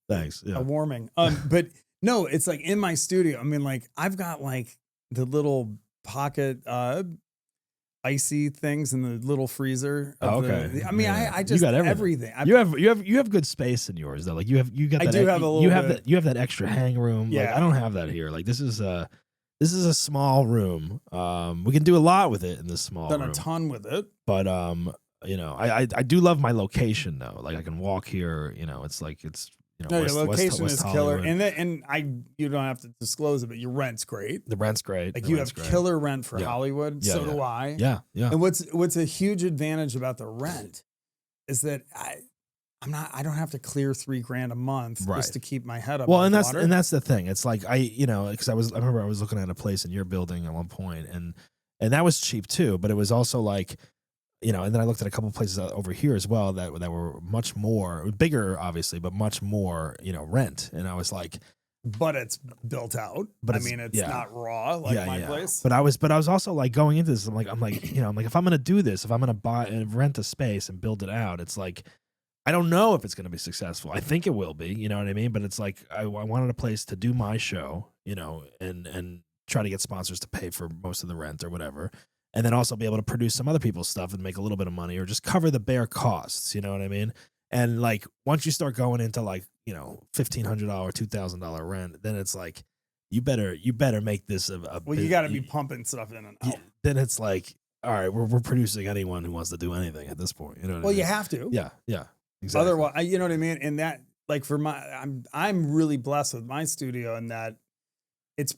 thanks. Yeah. A warming. But no, it's like in my studio. I mean, like I've got like the little pocket icy things in the little freezer. Okay. I just you got everything. You have good space in yours though. Like you got that. I do have a little bit. You have that extra hang room. Yeah. Like, I don't have that here. Like this is a small room. We can do a lot with it in this small room. Done a ton with it. But I do love my location though. Like I can walk here. It's like it's. No, your location West is killer, and you don't have to disclose it, but your rent's great. The rent's great. Like you have killer rent for Hollywood. Yeah, so do I. Yeah, yeah. And what's a huge advantage about the rent is that I don't have to clear $3,000 a month just to keep my head up. Well, and water. that's the thing. It's like because I remember I was looking at a place in your building at one point, and that was cheap too. But it was also like, and then I looked at a couple of places over here as well that were much more bigger, obviously, but much more rent. And I was like, but it's built out. But it's not raw like my place. But I was also like going into this. I'm like, if I'm gonna do this, if I'm gonna buy and rent a space and build it out, it's like. I don't know if it's going to be successful. I think it will be, you know what I mean? But it's like, I wanted a place to do my show, and try to get sponsors to pay for most of the rent or whatever. And then also be able to produce some other people's stuff and make a little bit of money or just cover the bare costs. You know what I mean? And like, once you start going into like, $1,500, $2,000 rent, then it's like, you better make this you got to be pumping stuff in and out. Then it's like, all right, we're producing anyone who wants to do anything at this point. You know what I mean? You have to. Yeah. Yeah. Exactly. Otherwise, you know what I mean? And that, like for I'm really blessed with my studio in that it's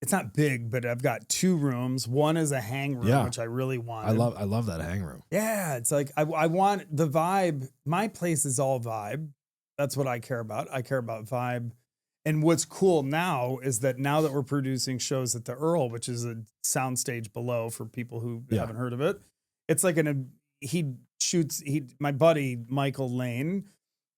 not big, but I've got 2 rooms. One is a hang room, which I really want. I love that hang room. Yeah. It's like, I want the vibe. My place is all vibe. That's what I care about. I care about vibe. And what's cool now is that now that we're producing shows at the Earl, which is a soundstage below for people who haven't heard of it, it's like my buddy Michael Lane,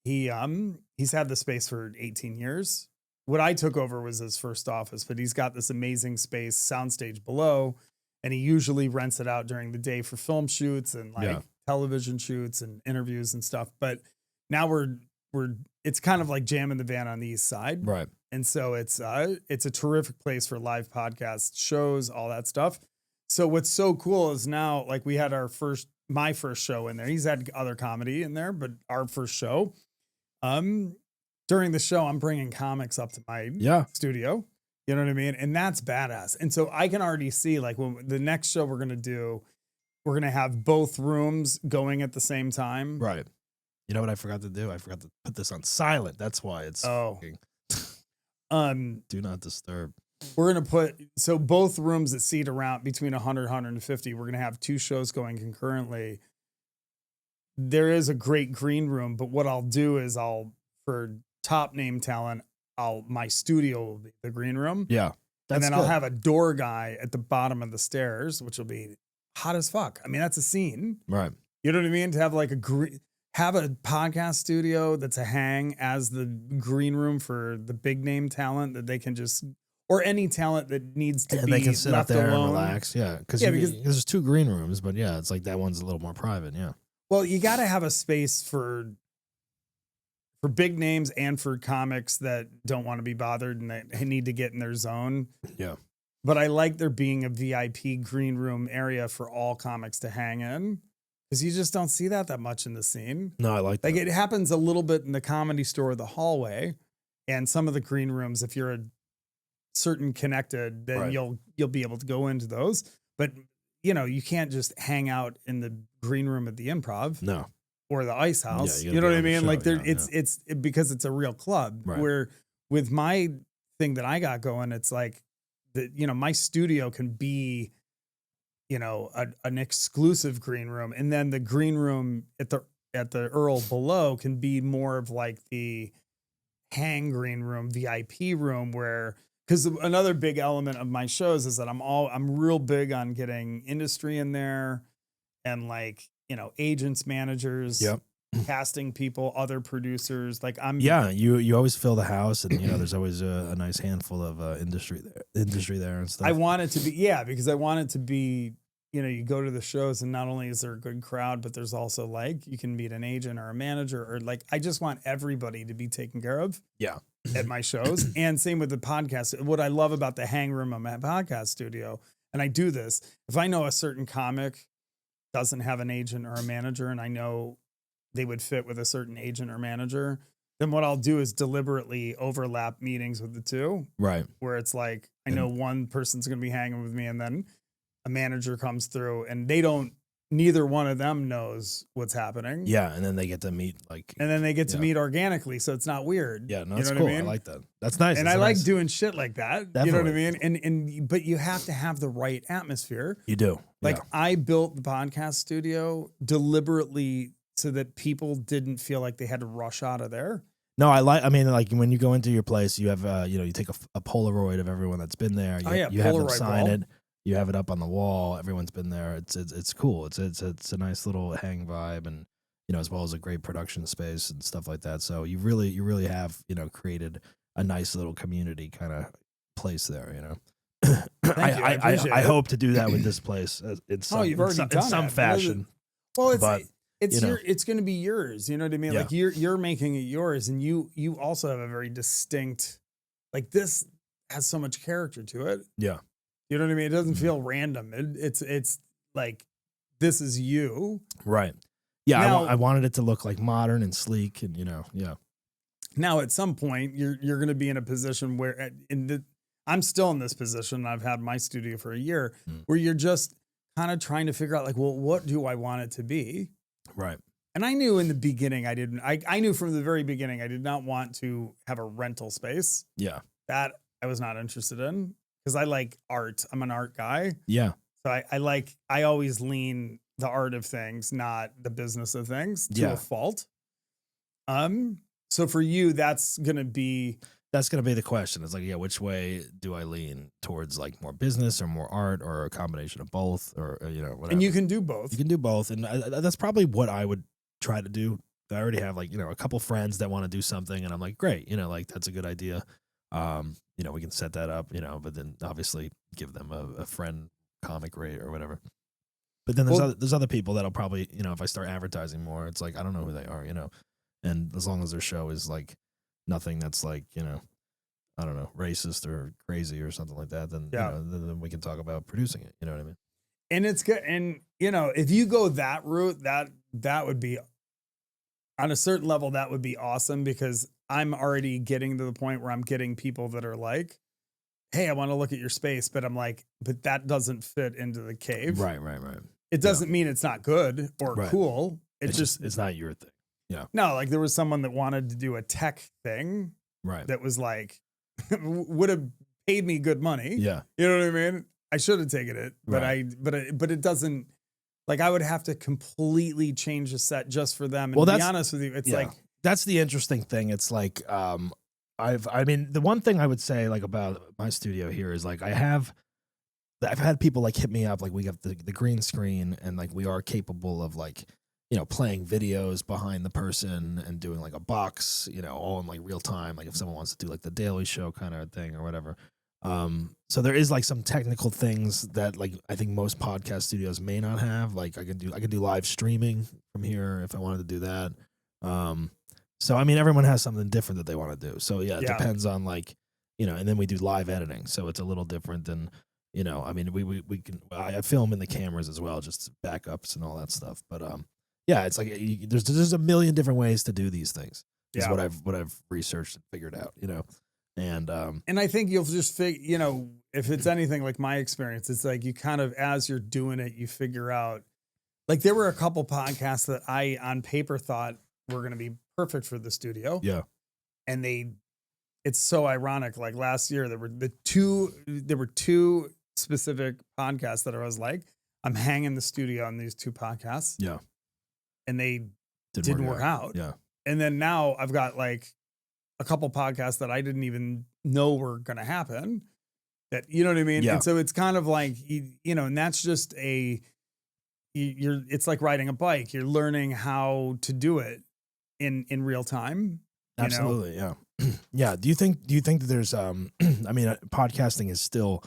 he's had the space for 18 years. What I took over was his first office, but he's got this amazing space soundstage below, and he usually rents it out during the day for film shoots and television shoots and interviews and stuff. But now we're it's kind of like jamming the van on the east side. Right. And so it's a terrific place for live podcasts, shows, all that stuff. So what's so cool is now, like, we had my first show in there. He's had other comedy in there, but our first show, during the show, I'm bringing comics up to my studio. You know what I mean? And that's badass. And so I can already see, like, when the next show we're going to do, we're going to have both rooms going at the same time. Right. You know what I forgot to do? I forgot to put this on silent. That's why it's fucking do not disturb. We're going to put, so both rooms that seat around between 100, 150, we're going to have 2 shows going concurrently. There is a great green room, but what I'll do is for top name talent, my studio will be the green room. Yeah. And then I'll have a door guy at the bottom of the stairs, which will be hot as fuck. I mean, that's a scene. Right. You know what I mean? To have like have a podcast studio that's a hang as the green room for the big name talent that they can just, or any talent that needs to be they can sit up there alone. and relax. Yeah. Because there's 2 green rooms, but yeah, it's like that one's a little more private. Yeah. Well, you got to have a space for big names and for comics that don't want to be bothered and they need to get in their zone. Yeah. But I like there being a VIP green room area for all comics to hang in, because you just don't see that much in the scene. No, I like that. Like, it happens a little bit in the Comedy Store, the hallway, and some of the green rooms. If you're a certain connected, then you'll be able to go into those. But you know, you can't just hang out in the green room at the Improv. No. Or the Ice House. Yeah, you know what I mean? Show, Like, it's because it's a real club. Right. Where with my thing that I got going, it's like my studio can be, an exclusive green room, and then the green room at the Earl below can be more of like the hang green room, VIP room, where, because another big element of my shows is that I'm real big on getting industry in there, and like, agents, managers, casting people, other producers. Like you always fill the house, and there's always a nice handful of industry there and stuff. I want it to be, because I want it to be, you go to the shows and not only is there a good crowd, but there's also like, you can meet an agent or a manager, or like, I just want everybody to be taken care of. Yeah. At my shows. And same with the podcast. What I love about the hang room of my podcast studio, and I do this, if I know a certain comic doesn't have an agent or a manager, and I know they would fit with a certain agent or manager, then what I'll do is deliberately overlap meetings with the two. Right. Where it's like, I know one person's going to be hanging with me, and then a manager comes through, and neither one of them knows what's happening. Yeah. And then they get to meet to meet organically. So it's not weird. Yeah. No, that's cool. I like that. That's nice. And I like doing shit like that. Definitely. You know what I mean? But you have to have the right atmosphere. You do. Like, I built the podcast studio deliberately so that people didn't feel like they had to rush out of there. No, like when you go into your place, you have, you take a Polaroid of everyone that's been there. You have them sign it. You have it up on the wall. Everyone's been there. It's cool. It's a nice little hang vibe, and as well as a great production space and stuff like that. So you really have created a nice little community kind of place there. I hope to do that with this place in some fashion. Well, it's going to be yours. You know what I mean? Yeah. Like you're making it yours, and you also have a very distinct, like, this has so much character to it. Yeah. You know what I mean? It doesn't feel random. It's like, this is you. Right. Yeah. Now, I wanted it to look like modern and sleek, and yeah. Now at some point you're going to be in a position where I'm still in this position. I've had my studio for a year where you're just kind of trying to figure out, like, well, what do I want it to be? Right. And I knew in the beginning, I knew from the very beginning, I did not want to have a rental space. Yeah. That I was not interested in, because I like art. I'm an art guy. Yeah. So I always lean the art of things, not the business of things, to a fault. So for you, that's going to be the question. It's like, which way do I lean towards, like, more business or more art, or a combination of both, or, whatever. And you can do both. You can do both. And that's probably what I would try to do. I already have, like, a couple friends that want to do something, and I'm like, great, like, that's a good idea. We can set that up, but then obviously give them a friend comic rate or whatever. But then there's other people that'll probably, if I start advertising more, it's like, I don't know who they are, and as long as their show is like nothing that's like, you know, I don't know, racist or crazy or something like that, then you know, then we can talk about producing it. You know what I mean? And it's good. And you know, if you go that route, that would be on a certain level, that would be awesome, because I'm already getting to the point where I'm getting people that are like, hey, I want to look at your space, but I'm like, but that doesn't fit into the cave. Right. It doesn't mean it's not good or cool. It's just it's not your thing. Yeah. No, like there was someone that wanted to do a tech thing. Right. That was like, would have paid me good money. Yeah. You know what I mean? I should have taken it, but but it doesn't, like, I would have to completely change the set just for them. And well, to be honest with you, it's like, that's the interesting thing. It's like, I mean, the one thing I would say like about my studio here is like, I've had people like hit me up, like we got the green screen and like we are capable of like, you know, playing videos behind the person and doing like a box, you know, all in like real time. Like if someone wants to do like the Daily Show kind of thing or whatever. So there is like some technical things that like I think most podcast studios may not have. Like I could do live streaming from here if I wanted to do that. So I mean, everyone has something different that they want to do. So yeah, it depends on like, you know, and then we do live editing, so it's a little different than, you know, I mean, we can I film in the cameras as well, just backups and all that stuff. But yeah, it's like there's a million different ways to do these things. Is what I've researched and figured out, you know. And I think you'll just you know, if it's anything like my experience, it's like you kind of, as you're doing it, you figure out, like there were a couple podcasts that I on paper thought were going to be perfect for the studio. Yeah. And it's so ironic. Like last year there were two specific podcasts that I was like, I'm hanging the studio on these two podcasts. Yeah. And they didn't work out. Yeah. And then now I've got like a couple podcasts that I didn't even know were going to happen, that, you know what I mean? Yeah. And so it's kind of like, you know, and that's just it's like riding a bike. You're learning how to do it in real time. Absolutely. Yeah. Yeah. Do you think that there's, I mean, podcasting is still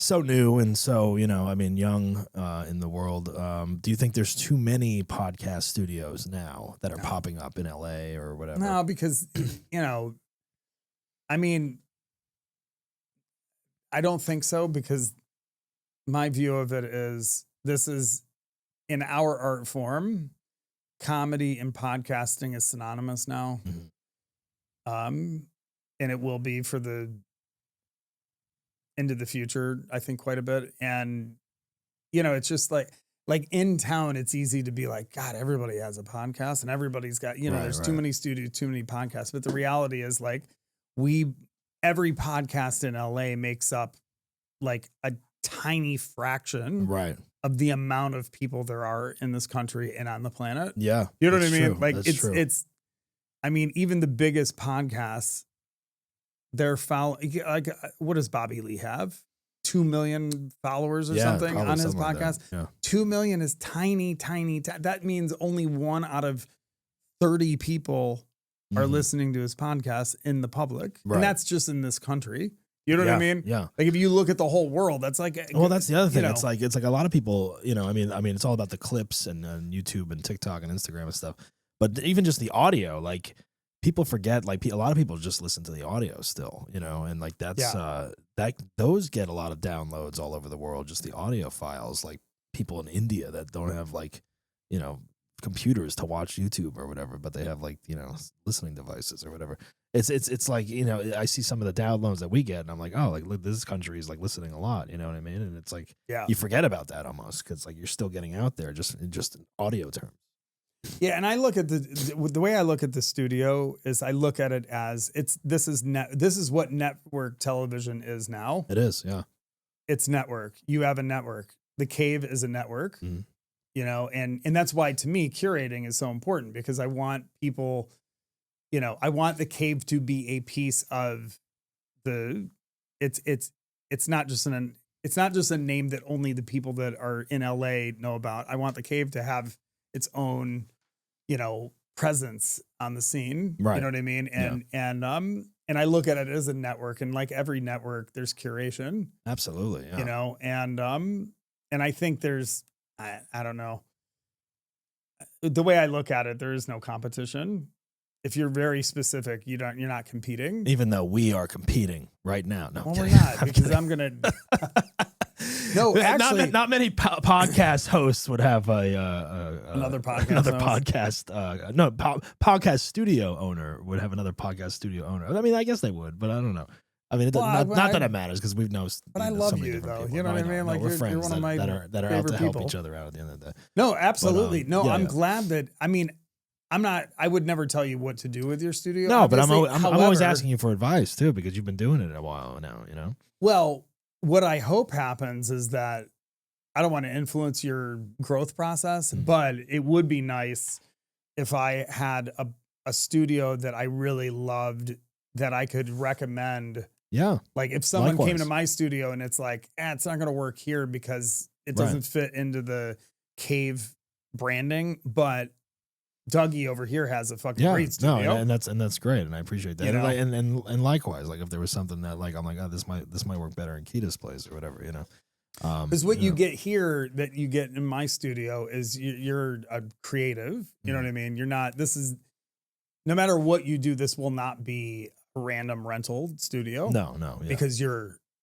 so new and so, you know, I mean, young in the world. Do you think there's too many podcast studios now that are popping up in LA or whatever? No, because, you know, I mean, I don't think so, because my view of it is this is, in our art form, comedy and podcasting is synonymous now. Mm-hmm. And it will be for the into the future, I think, quite a bit. And, you know, it's just like in town, it's easy to be like, God, everybody has a podcast and everybody's got, you know, there's too many studios, too many podcasts. But the reality is like every podcast in LA makes up like a tiny fraction of the amount of people there are in this country and on the planet. Yeah. You know what I mean? True. Like it's I mean, even the biggest podcasts, they're like, what does Bobby Lee have? 2 million followers or something on his podcast. Like 2 million is tiny. That means only 1 out of 30 people are listening to his podcast in the public. Right. And that's just in this country. You know what I mean? Yeah. Like if you look at the whole world, that's like, well, that's the other thing. You know, it's like a lot of people, you know, I mean, it's all about the clips and YouTube and TikTok and Instagram and stuff. But even just the audio, like people forget, like a lot of people just listen to the audio still, you know, and like that's, those get a lot of downloads all over the world, just the audio files, like people in India that don't have like, you know, computers to watch YouTube or whatever, but they have like, you know, listening devices or whatever. It's like, you know, I see some of the downloads that we get and I'm like, oh, like look, this country is like listening a lot, you know what I mean? And it's like, you forget about that almost, because like you're still getting out there just in audio terms. Yeah, and I look at the way I look at the studio is I look at it as this is what network television is now. It is, yeah. It's network. You have a network. The Cave is a network. Mm-hmm. You know, and that's why to me curating is so important, because I want people, you know, I want the Cave to be a piece of it's not just a name that only the people that are in LA know about. I want the Cave to have its own, you know, presence on the scene. Right. You know what I mean? And I look at it as a network, and like every network, there's curation. Absolutely. Yeah. You know, and I think there's, I don't know. The way I look at it, there is no competition. if you're very specific, you're not competing. Even though we are competing right now. No, Well, I'm we're kidding. not, because I'm gonna. No, actually, not many podcast hosts would have Another podcast Another host. podcast. Podcast studio owner would have another podcast studio owner. I mean, I guess they would, but I don't know. I mean, Well, not that it matters because we've known. But I so love many you, different though. people. You know what I mean? No, Like, we're you're friends one of my that are out to favorite help people. each other out at the end of the day. No, absolutely. But, I'm yeah. glad that. I mean, I'm not. I would never tell you what to do with your studio. No, but I'm obviously. always However, asking you for advice too because you've been doing it a while now. You know. Well, what I hope happens is that I don't want to influence your growth process, but it would be nice if I had a studio that I really loved that I could recommend. Yeah. Like if someone came Likewise. to my studio and it's like, it's not going to work here because it doesn't fit into the cave branding, but Dougie over here has a fucking great studio. No, and that's great, and I appreciate that. You know? And likewise, like if there was something that like I'm like, oh, this might work better in Keda's place or whatever, you know. Because what you get here that you get in my studio is you're a creative. You know what I mean? You're not. This is no matter what you do, this will not be a random rental studio. No, yeah. because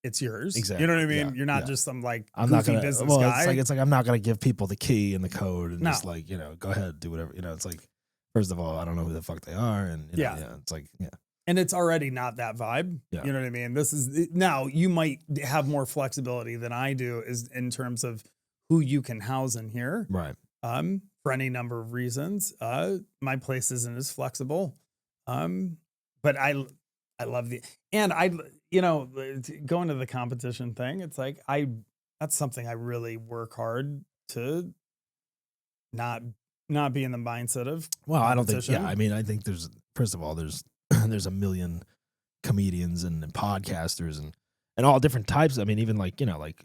it's yours. Exactly. You know what I mean? Yeah, You're not yeah. just some like I'm goofy not gonna. business Well, guy. it's like I'm not gonna give people the key and the code and No. just like go ahead, do whatever. It's like first of all, I don't know who the fuck they are, and you know, Yeah. it's like And it's already not that vibe. Yeah. You know what I mean? This is now you might have more flexibility than I do is in terms of who you can house in here. right. For any number of reasons. My place isn't as flexible. But I love and going to the competition thing, it's like that's something I really work hard to not be in the mindset of. Well, I don't think. competition. Yeah, I mean, I think there's first of all there's there's a million comedians and podcasters and all different types. I mean, even like like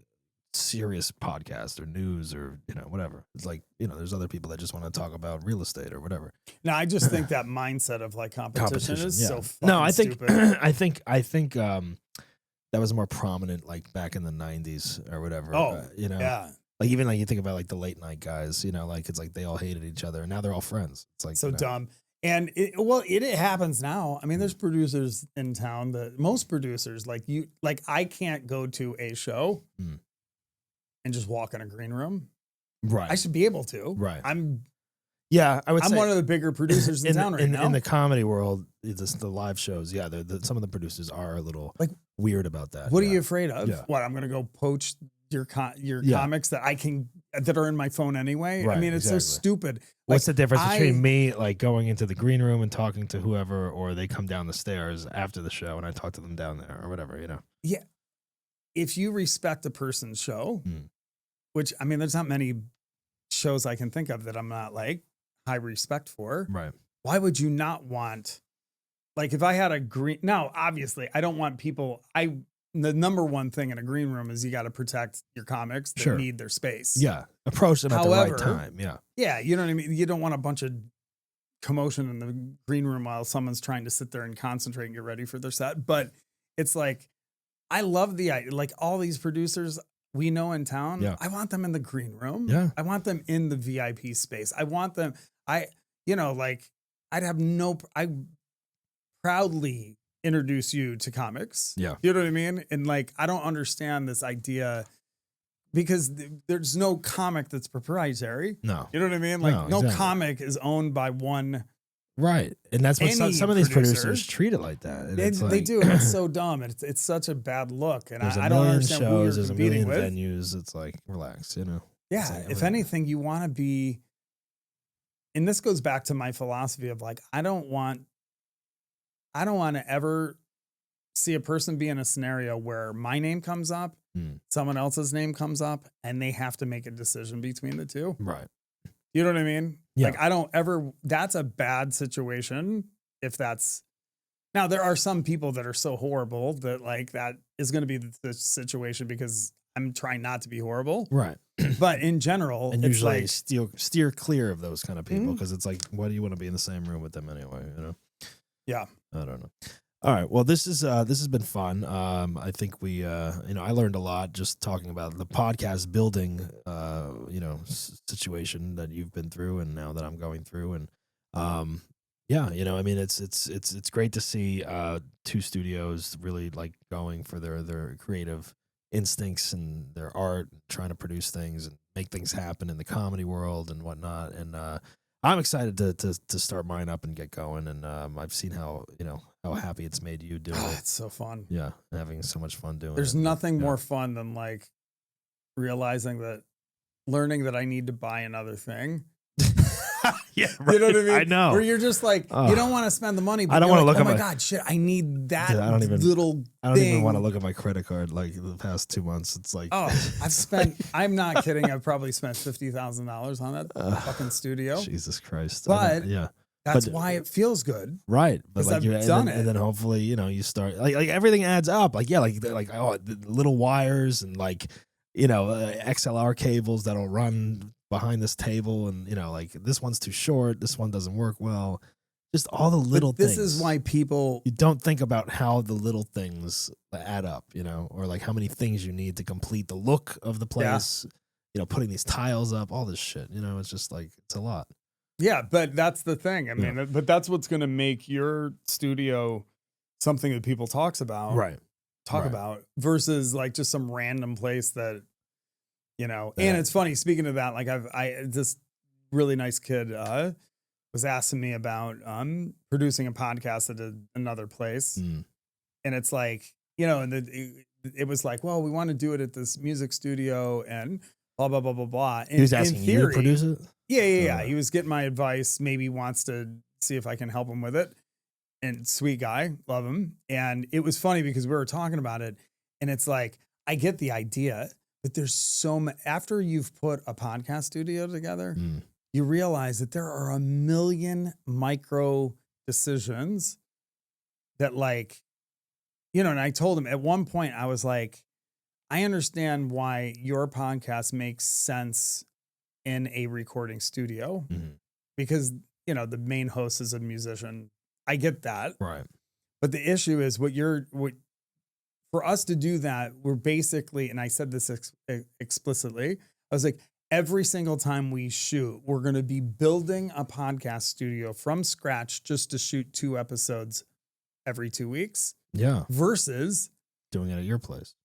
serious podcast or news or whatever. It's like there's other people that just want to talk about real estate or whatever. No, I just think that mindset of like competition is yeah. so fucking No, I think stupid. I think that was more prominent like back in the 90s or whatever. Oh, yeah. Like even like you think about like the late night guys, like it's like they all hated each other and now they're all friends. It's like So dumb. And it happens now. I mean, there's producers in town that most producers I can't go to a show and just walk in a green room. Right. I should be able to. Right. I'm I would say one of the bigger producers in town right now. In the comedy world, the live shows, some of the producers are a little Like, weird about that. what are yeah. you afraid of? Yeah. What, I'm going to go poach your Yeah. comics that are in my phone anyway? Right, I mean, it's so exactly. stupid. What's Like, the difference between me like going into the green room and talking to whoever, or they come down the stairs after the show and I talk to them down there or whatever, Yeah. If you respect a person's show, Mm. which I mean, there's not many shows I can think of that I'm not like high respect for. Right. Why would you not want, like, if I had a green, now, obviously I don't want people, the number one thing in a green room is you got to protect your comics that Sure. need their space. Yeah. Approach them at the However, right time. Yeah. Yeah. You know what I mean? You don't want a bunch of commotion in the green room while someone's trying to sit there and concentrate and get ready for their set. But it's like, I love like all these producers we know in town. Yeah. I want them in the green room. Yeah. I want them in the VIP space. I want them, I proudly introduce you to comics. Yeah. You know what I mean? And like, I don't understand this idea because there's no comic that's proprietary. No. You know what I mean? Like No, no exactly. comic is owned by one. Right. And that's what Any some of these producer- producers treat it like that. And They, it's they like, do. And it's so dumb. And it's such a bad look. And There's a I don't million understand who shows, you're there's a competing million with. venues. It's like, relax, Yeah. It's like, If anything, you want to be, and this goes back to my philosophy of like, I don't want to ever see a person be in a scenario where my name comes up, someone else's name comes up, and they have to make a decision between the two. Right. You know what I mean? Yeah. Like, I don't ever, that's a bad situation. If that's, now there are some people that are so horrible that like that is going to be the situation because I'm trying not to be horrible. Right. But in general, And it's usually like, steer clear of those kind of people because it's like, why do you want to be in the same room with them anyway? yeah. I don't know. All right. Well, this has been fun. I think we, I learned a lot just talking about the podcast building, situation that you've been through and now that I'm going through. And Yeah, I mean, it's great to see two studios really like going for their creative instincts and their art, trying to produce things and make things happen in the comedy world and whatnot. And I'm excited to start mine up and get going. And I've seen how how happy it's made you doing it. It's so fun. Yeah, having so much fun doing it. There's nothing more fun than like learning that I need to buy another thing. Yeah, right. You know what I mean? I know. Where you're just like, you don't want to spend the money, but I don't want to look oh at my God, shit, I need that Dude, I don't even thing. want to look at my credit card like the past 2 months. It's like, I'm not kidding. I've probably spent $50,000 on that fucking studio. Jesus Christ. But yeah. That's why it feels good. Right. But like I've done it. And then hopefully, you start like everything adds up. Like, yeah, like the little wires and like, XLR cables that'll run behind this table. And, like this one's too short. This one doesn't work well. Just all the little things. This is why people. You don't think about how the little things add up, or like how many things you need to complete the look of the place, putting these tiles up, all this shit. It's just like, it's a lot. Yeah, but that's the thing. I mean, but that's what's going to make your studio something that people talk about versus like just some random place that, And it's funny. Speaking of that, like this really nice kid was asking me about producing a podcast at another place, and it's like and it was like, well, we want to do it at this music studio and blah blah blah blah blah. He was asking you to produce it. Yeah. He was getting my advice. Maybe wants to see if I can help him with it. And sweet guy, love him. And it was funny because we were talking about it, and it's like I get the idea, but there's so much. After you've put a podcast studio together, you realize that there are a million micro decisions that, like, And I told him at one point, I was like, I understand why your podcast makes sense in a recording studio because, the main host is a musician. I get that. Right. But the issue is for us to do that, we're basically, and I said this explicitly, I was like, every single time we shoot, we're going to be building a podcast studio from scratch just to shoot 2 episodes every 2 weeks. Yeah. Versus doing it at your place.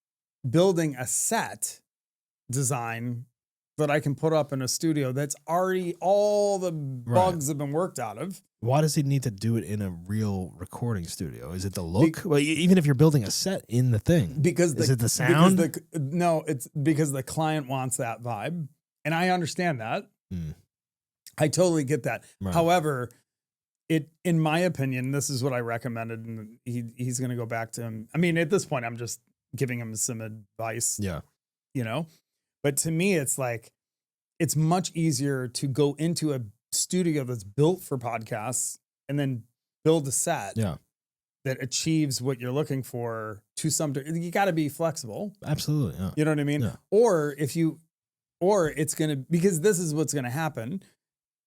Building a set design that I can put up in a studio that's already all the bugs have been worked out of. Why does he need to do it in a real recording studio? Is it the look? Well, even if you're building a set in the thing, is it the sound? No, it's because the client wants that vibe, and I understand that. I totally get that. Right. However, in my opinion, this is what I recommended, and he's going to go back to him. I mean, at this point, I'm just giving him some advice. Yeah, But to me, it's like it's much easier to go into a studio that's built for podcasts and then build a set that achieves what you're looking for to some degree. You got to be flexible. Absolutely. Yeah. You know what I mean? Yeah. Or it's going to, because this is what's going to happen.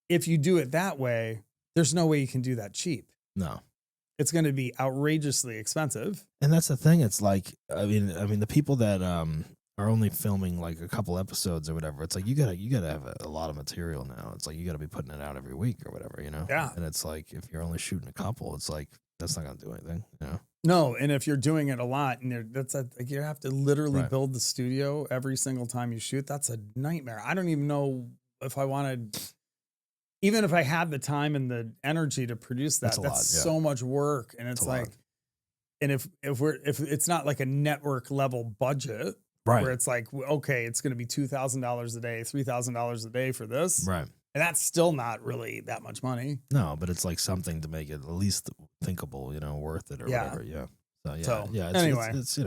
If you do it that way, there's no way you can do that cheap. No. It's going to be outrageously expensive. And that's the thing. It's like, I mean, the people that are only filming like a couple episodes or whatever, it's like you gotta have a lot of material now. It's like you gotta be putting it out every week or whatever, Yeah. And it's like if you're only shooting a couple, it's like that's not gonna do anything, No, and if you're doing it a lot, and you have to literally build the studio every single time you shoot. That's a nightmare. I don't even know if I wanted, even if I had the time and the energy to produce that. That's so much work, and it's like, and if it's not like a network level budget. Right. Where it's like, okay, it's going to be $2,000 a day, $3,000 a day for this. Right. And that's still not really that much money. No, but it's like something to make it at least thinkable, worth it or whatever. Yeah. So, anyway. It's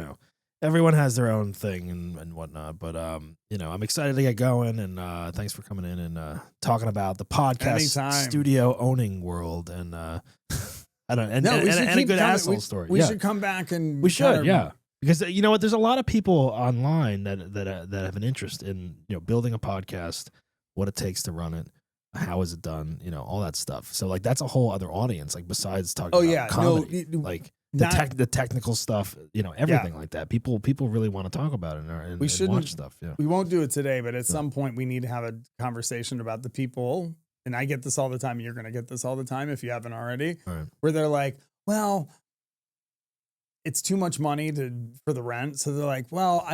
everyone has their own thing and whatnot. But, I'm excited to get going. And thanks for coming in and talking about the podcast studio owning world. And I don't and a good asshole story. We should come back and we should, Because you know what, there's a lot of people online that have an interest in building a podcast, what it takes to run it, how is it done, all that stuff. So like that's a whole other audience. Like besides talking about comedy, like the technical stuff, everything like that. People really want to talk about it and watch stuff. Yeah, we won't do it today, but at some point we need to have a conversation about the people and I get this all the time. You're going to get this all the time if you haven't already, Right. where they're like, well, it's too much money for the rent. So they're like, well,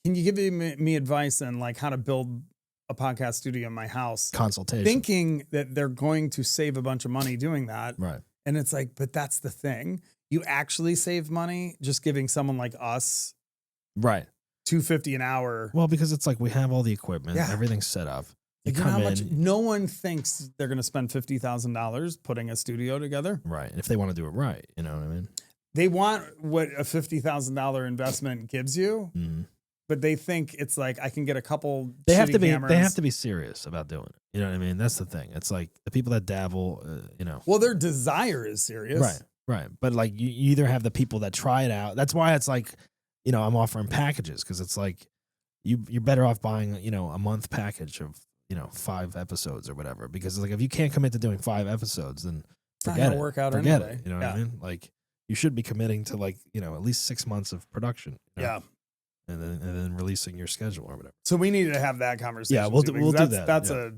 can you give me advice on like how to build a podcast studio in my house? Consultation. Thinking that they're going to save a bunch of money doing that. Right. And it's like, but that's the thing. You actually save money just giving someone like us Right. $250 an hour. Well, because it's like we have all the equipment, Yeah. everything's set up. You Like, you know how come much? in, No one thinks they're going to spend $50,000 putting a studio together. right? If they want to do it right, you know what I mean? They want what a $50,000 investment gives you, Mhm. but they think it's like I can get a couple. They have shitty to be. cameras. They have to be serious about doing it. You know what I mean? That's the thing. It's like the people that dabble. You know. Well, their desire is serious, Right. Right. But like you either have the people that try it out. That's why it's like, you know, I'm offering packages because it's like you're better off buying, you know, a month package of, you know, 5 episodes or whatever. Because like if you can't commit to doing 5 episodes, then It's not forget gonna it. work out Forget anyway. it. You know Yeah. what I mean? Like you should be committing to like, you know, at least 6 months of production. You know? Yeah. And then releasing your schedule or whatever. So we need to have that conversation. Yeah, we'll too, do because that, That's yeah. a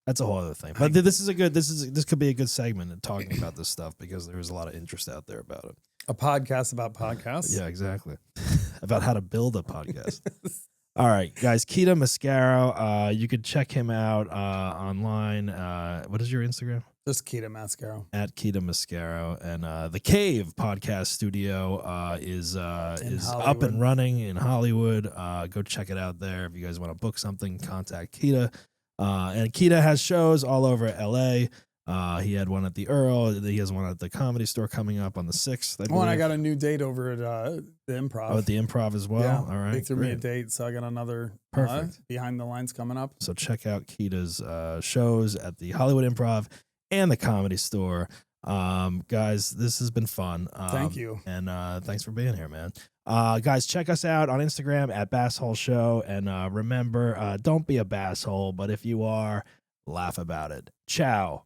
That's a whole other thing. But this could be a good segment in talking about this stuff because there's a lot of interest out there about it. a podcast about podcasts. Yeah, exactly. About how to build a podcast. All right, guys. Keida Mascaro. You could check him out online. What is your Instagram? Just Keida Mascaro. At Keida Mascaro. And the Cave Podcast Studio is up Hollywood. and running in Hollywood. Go check it out there. If you guys want to book something, contact Keida. And Keida has shows all over LA. He had one at the Earl. He has one at the Comedy Store coming up on the 6th. Oh, and I got a new date over at the Improv. Oh, at the Improv as well. Yeah, All right. they threw me a great. date, so I got another Perfect. behind the lines coming up. So check out Keida's shows at the Hollywood Improv and the Comedy Store. Guys, this has been fun. Thank you. And thanks for being here, man. Guys, check us out on Instagram at Basshole Show. And remember, don't be a basshole, but if you are, laugh about it. Ciao.